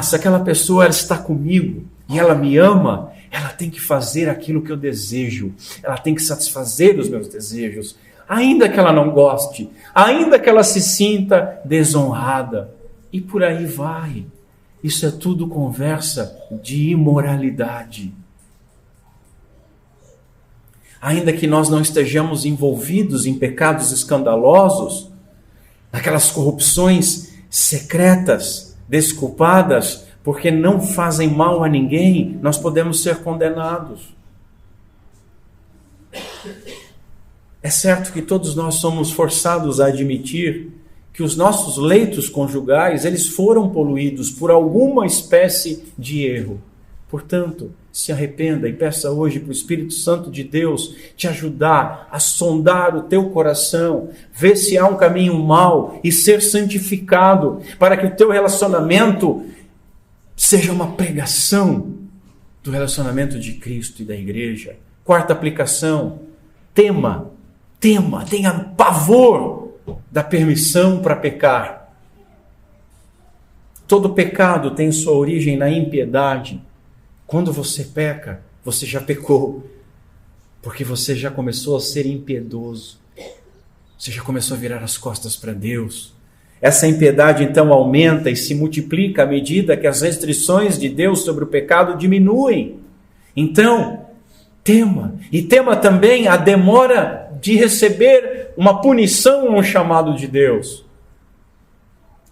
Speaker 1: se aquela pessoa ela está comigo e ela me ama, ela tem que fazer aquilo que eu desejo, ela tem que satisfazer os meus desejos, ainda que ela não goste, ainda que ela se sinta desonrada, e por aí vai. Isso é tudo conversa de imoralidade. Ainda que nós não estejamos envolvidos em pecados escandalosos, naquelas corrupções secretas, desculpadas, porque não fazem mal a ninguém, nós podemos ser condenados. É certo que todos nós somos forçados a admitir que os nossos leitos conjugais, eles foram poluídos por alguma espécie de erro. Portanto, se arrependa e peça hoje para o Espírito Santo de Deus te ajudar a sondar o teu coração, ver se há um caminho mau e ser santificado, para que o teu relacionamento seja uma pregação do relacionamento de Cristo e da igreja. Quarta aplicação, tenha pavor da permissão para pecar. Todo pecado tem sua origem na impiedade. Quando você peca, você já pecou, porque você já começou a ser impiedoso. Você já começou a virar as costas para Deus. Essa impiedade então aumenta e se multiplica à medida que as restrições de Deus sobre o pecado diminuem. Então, tema. E tema também a demora de receber uma punição ou um chamado de Deus.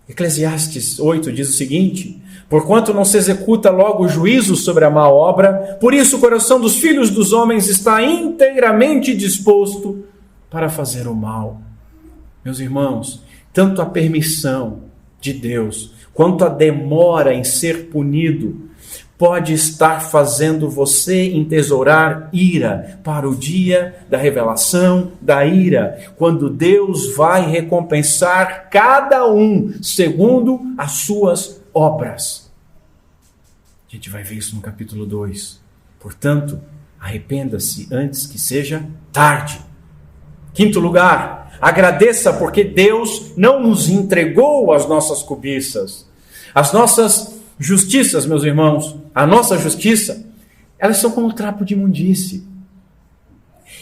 Speaker 1: Eclesiastes 8 diz o seguinte: porquanto não se executa logo o juízo sobre a má obra, por isso o coração dos filhos dos homens está inteiramente disposto para fazer o mal. Meus irmãos, tanto a permissão de Deus, quanto a demora em ser punido, pode estar fazendo você entesourar ira para o dia da revelação da ira, quando Deus vai recompensar cada um segundo as suas obras. A gente vai ver isso no capítulo 2. Portanto, arrependa-se antes que seja tarde. Quinto lugar, agradeça porque Deus não nos entregou as nossas cobiças. As nossas justiças, meus irmãos, a nossa justiça, elas são como trapo de imundície.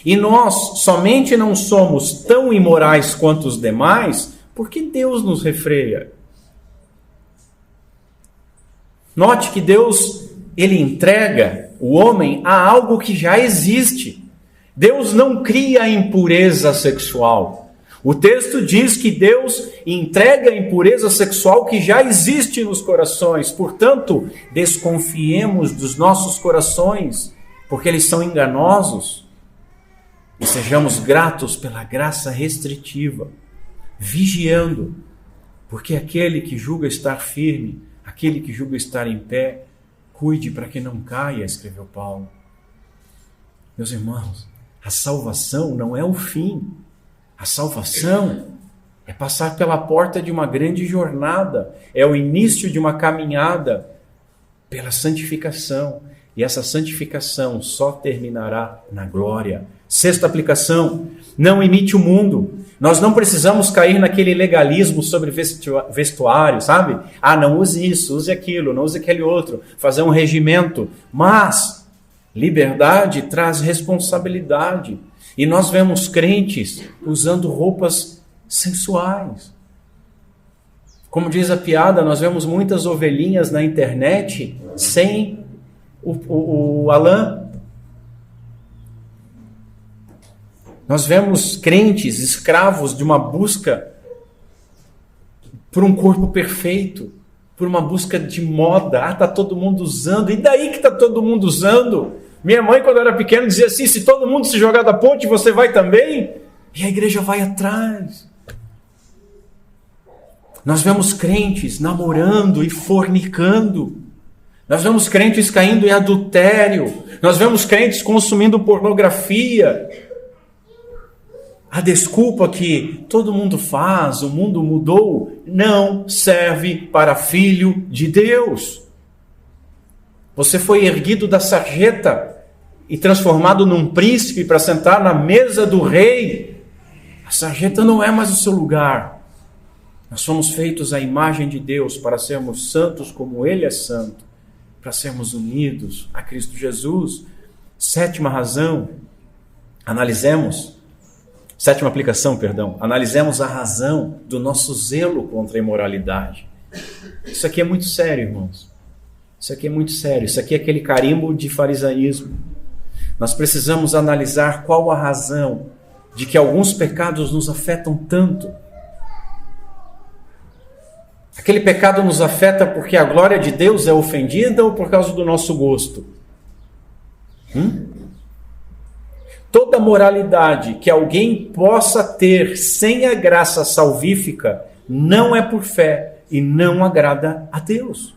Speaker 1: E nós somente não somos tão imorais quanto os demais porque Deus nos refreia. Note que Deus, ele entrega o homem a algo que já existe. Deus não cria impureza sexual. O texto diz que Deus entrega a impureza sexual que já existe nos corações. Portanto, desconfiemos dos nossos corações, porque eles são enganosos. E sejamos gratos pela graça restritiva, vigiando, porque aquele que julga estar firme, aquele que julga estar em pé, cuide para que não caia, escreveu Paulo. Meus irmãos, a salvação não é o fim. A salvação é passar pela porta de uma grande jornada, é o início de uma caminhada pela santificação. E essa santificação só terminará na glória. Sexta aplicação, não imite o mundo. Nós não precisamos cair naquele legalismo sobre vestuário, sabe? Não use isso, use aquilo, não use aquele outro, fazer um regimento. Mas liberdade traz responsabilidade. E nós vemos crentes usando roupas sensuais. Como diz a piada, nós vemos muitas ovelhinhas na internet sem o Alain. Nós vemos crentes escravos de uma busca por um corpo perfeito, por uma busca de moda. Está todo mundo usando. E daí que está todo mundo usando? Minha mãe, quando eu era pequeno, dizia assim, se todo mundo se jogar da ponte, você vai também? E a igreja vai atrás. Nós vemos crentes namorando e fornicando. Nós vemos crentes caindo em adultério. Nós vemos crentes consumindo pornografia. A desculpa que todo mundo faz, o mundo mudou, não serve para filho de Deus. Você foi erguido da sarjeta e transformado num príncipe para sentar na mesa do rei. A sarjeta não é mais o seu lugar. Nós fomos feitos à imagem de Deus para sermos santos como Ele é santo, para sermos unidos a Cristo Jesus. Sétima aplicação, analisemos a razão do nosso zelo contra a imoralidade. Isso aqui é muito sério, irmãos. Isso aqui é muito sério. Isso aqui é aquele carimbo de farisaísmo. Nós precisamos analisar qual a razão de que alguns pecados nos afetam tanto. Aquele pecado nos afeta porque a glória de Deus é ofendida ou por causa do nosso gosto? Toda moralidade que alguém possa ter sem a graça salvífica não é por fé e não agrada a Deus.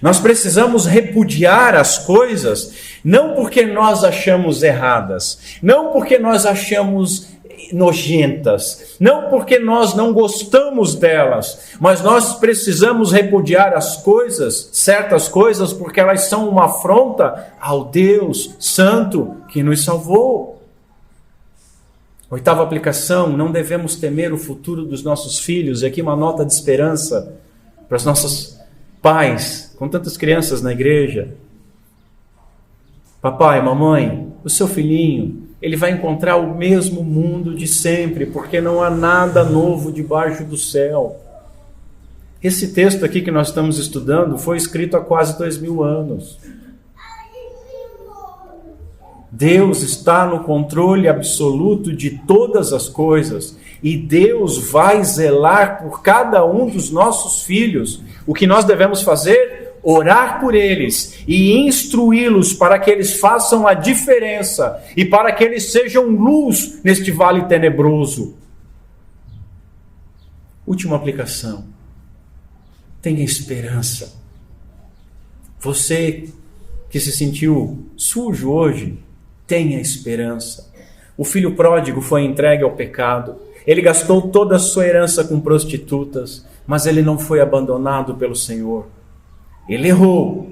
Speaker 1: Nós precisamos repudiar as coisas, não porque nós achamos erradas, não porque nós achamos nojentas, não porque nós não gostamos delas, mas nós precisamos repudiar as coisas, certas coisas, porque elas são uma afronta ao Deus Santo que nos salvou. Oitava aplicação, não devemos temer o futuro dos nossos filhos. E aqui uma nota de esperança para os nossos pais, com tantas crianças na igreja. Papai, mamãe, o seu filhinho, ele vai encontrar o mesmo mundo de sempre, porque não há nada novo debaixo do céu. Esse texto aqui que nós estamos estudando foi escrito há quase 2000 anos. Deus está no controle absoluto de todas as coisas e Deus vai zelar por cada um dos nossos filhos. O que nós devemos fazer? Orar por eles e instruí-los para que eles façam a diferença e para que eles sejam luz neste vale tenebroso. Última aplicação. Tenha esperança. Você que se sentiu sujo hoje, tenha esperança. O filho pródigo foi entregue ao pecado. Ele gastou toda a sua herança com prostitutas, mas ele não foi abandonado pelo Senhor. Ele errou,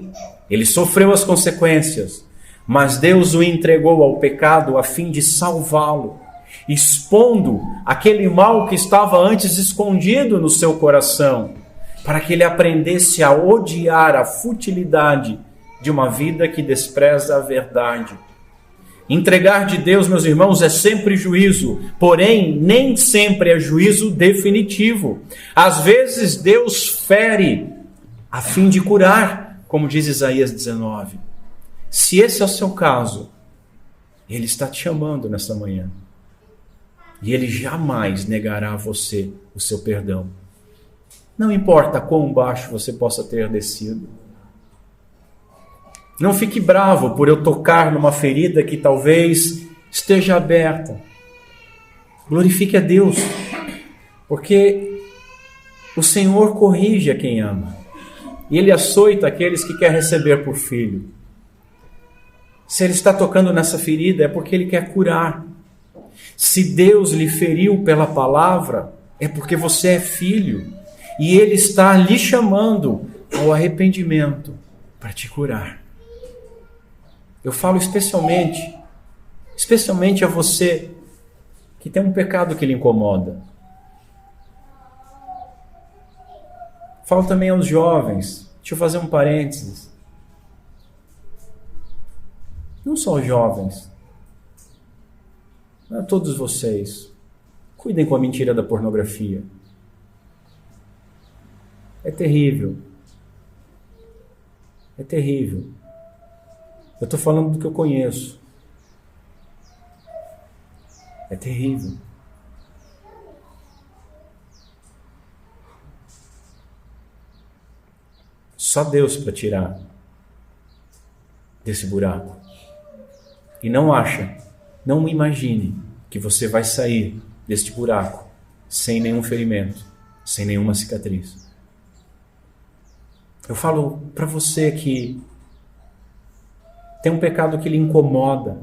Speaker 1: ele sofreu as consequências, mas Deus o entregou ao pecado a fim de salvá-lo, expondo aquele mal que estava antes escondido no seu coração, para que ele aprendesse a odiar a futilidade de uma vida que despreza a verdade. Entregar de Deus, meus irmãos, é sempre juízo, porém nem sempre é juízo definitivo. Às vezes Deus fere a fim de curar, como diz Isaías 19. Se esse é o seu caso, Ele está te chamando nessa manhã. E Ele jamais negará a você o seu perdão. Não importa quão baixo você possa ter descido. Não fique bravo por eu tocar numa ferida que talvez esteja aberta. Glorifique a Deus, porque o Senhor corrige a quem ama. E Ele açoita aqueles que quer receber por filho. Se Ele está tocando nessa ferida, é porque Ele quer curar. Se Deus lhe feriu pela palavra, é porque você é filho. E Ele está lhe chamando ao arrependimento para te curar. Eu falo especialmente a você que tem um pecado que lhe incomoda. Falo também aos jovens. Deixa eu fazer um parênteses. Não só os jovens, mas todos vocês. Cuidem com a mentira da pornografia. É terrível. É terrível. Eu estou falando do que eu conheço. É terrível. Só Deus para tirar desse buraco. E não imagine que você vai sair deste buraco sem nenhum ferimento, sem nenhuma cicatriz. Eu falo para você que tem um pecado que lhe incomoda.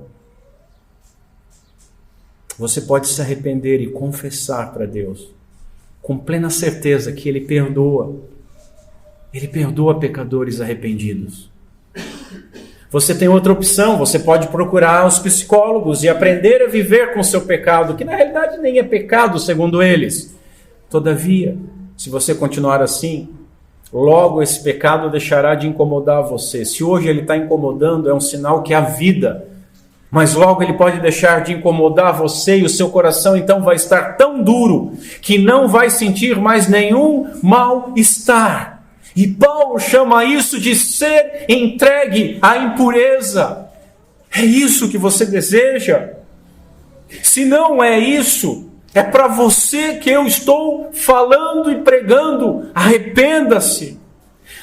Speaker 1: Você pode se arrepender e confessar para Deus, com plena certeza que Ele perdoa. Ele perdoa pecadores arrependidos. Você tem outra opção, você pode procurar os psicólogos e aprender a viver com o seu pecado, que na realidade nem é pecado segundo eles. Todavia, se você continuar assim, logo esse pecado deixará de incomodar você. Se hoje ele está incomodando, é um sinal que há vida. Mas logo ele pode deixar de incomodar você e o seu coração então vai estar tão duro que não vai sentir mais nenhum mal-estar. E Paulo chama isso de ser entregue à impureza. É isso que você deseja? Se não é isso, é para você que eu estou falando e pregando. Arrependa-se.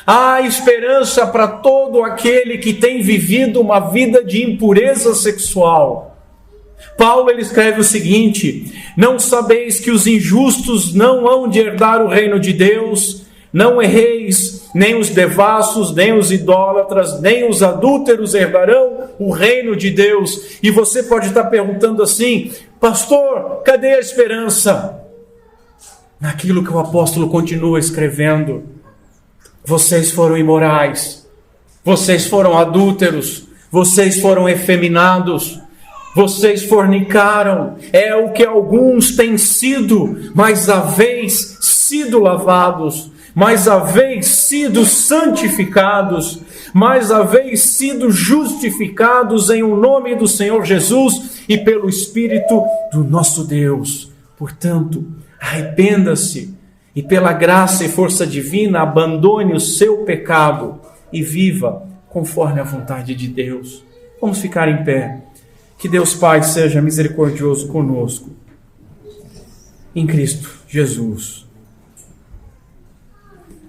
Speaker 1: Há esperança para todo aquele que tem vivido uma vida de impureza sexual. Paulo ele escreve o seguinte: não sabeis que os injustos não hão de herdar o reino de Deus? Não erreis, nem os devassos, nem os idólatras, nem os adúlteros herdarão o reino de Deus. E você pode estar perguntando assim: pastor, cadê a esperança? Naquilo que o apóstolo continua escrevendo: vocês foram imorais, vocês foram adúlteros, vocês foram efeminados, vocês fornicaram, é o que alguns têm sido, mas haveis sido lavados, mas haveis sido santificados, mas haveis sido justificados em o nome do Senhor Jesus e pelo Espírito do nosso Deus. Portanto, arrependa-se e pela graça e força divina abandone o seu pecado e viva conforme a vontade de Deus. Vamos ficar em pé. Que Deus Pai seja misericordioso conosco. Em Cristo Jesus.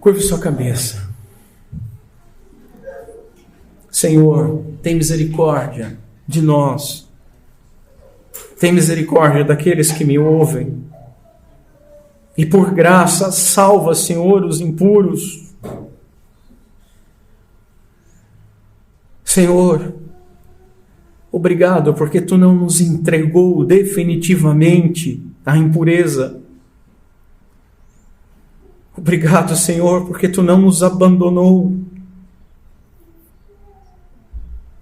Speaker 1: Curve sua cabeça. Senhor, tem misericórdia de nós. Tem misericórdia daqueles que me ouvem. E por graça, salva, Senhor, os impuros.
Speaker 2: Senhor, obrigado porque Tu não nos entregou definitivamente à impureza. Obrigado, Senhor, porque Tu não nos abandonou.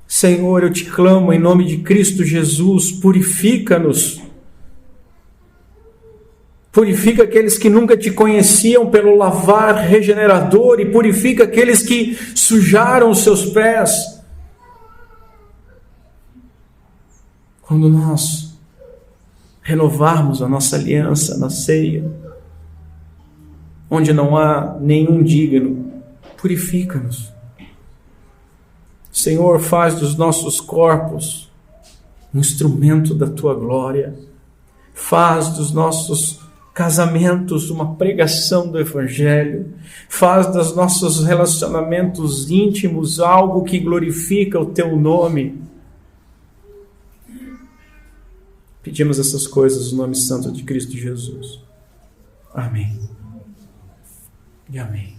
Speaker 2: Senhor, eu te clamo em nome de Cristo Jesus, purifica-nos. Purifica aqueles que nunca Te conheciam pelo lavar regenerador e purifica aqueles que sujaram os Seus pés. Quando nós renovarmos a nossa aliança na ceia, onde não há nenhum digno, purifica-nos. Senhor, faz dos nossos corpos um instrumento da Tua glória. Faz dos nossos casamentos uma pregação do Evangelho. Faz dos nossos relacionamentos íntimos algo que glorifica o Teu nome. Pedimos essas coisas no nome santo de Cristo Jesus. Amém. E amém.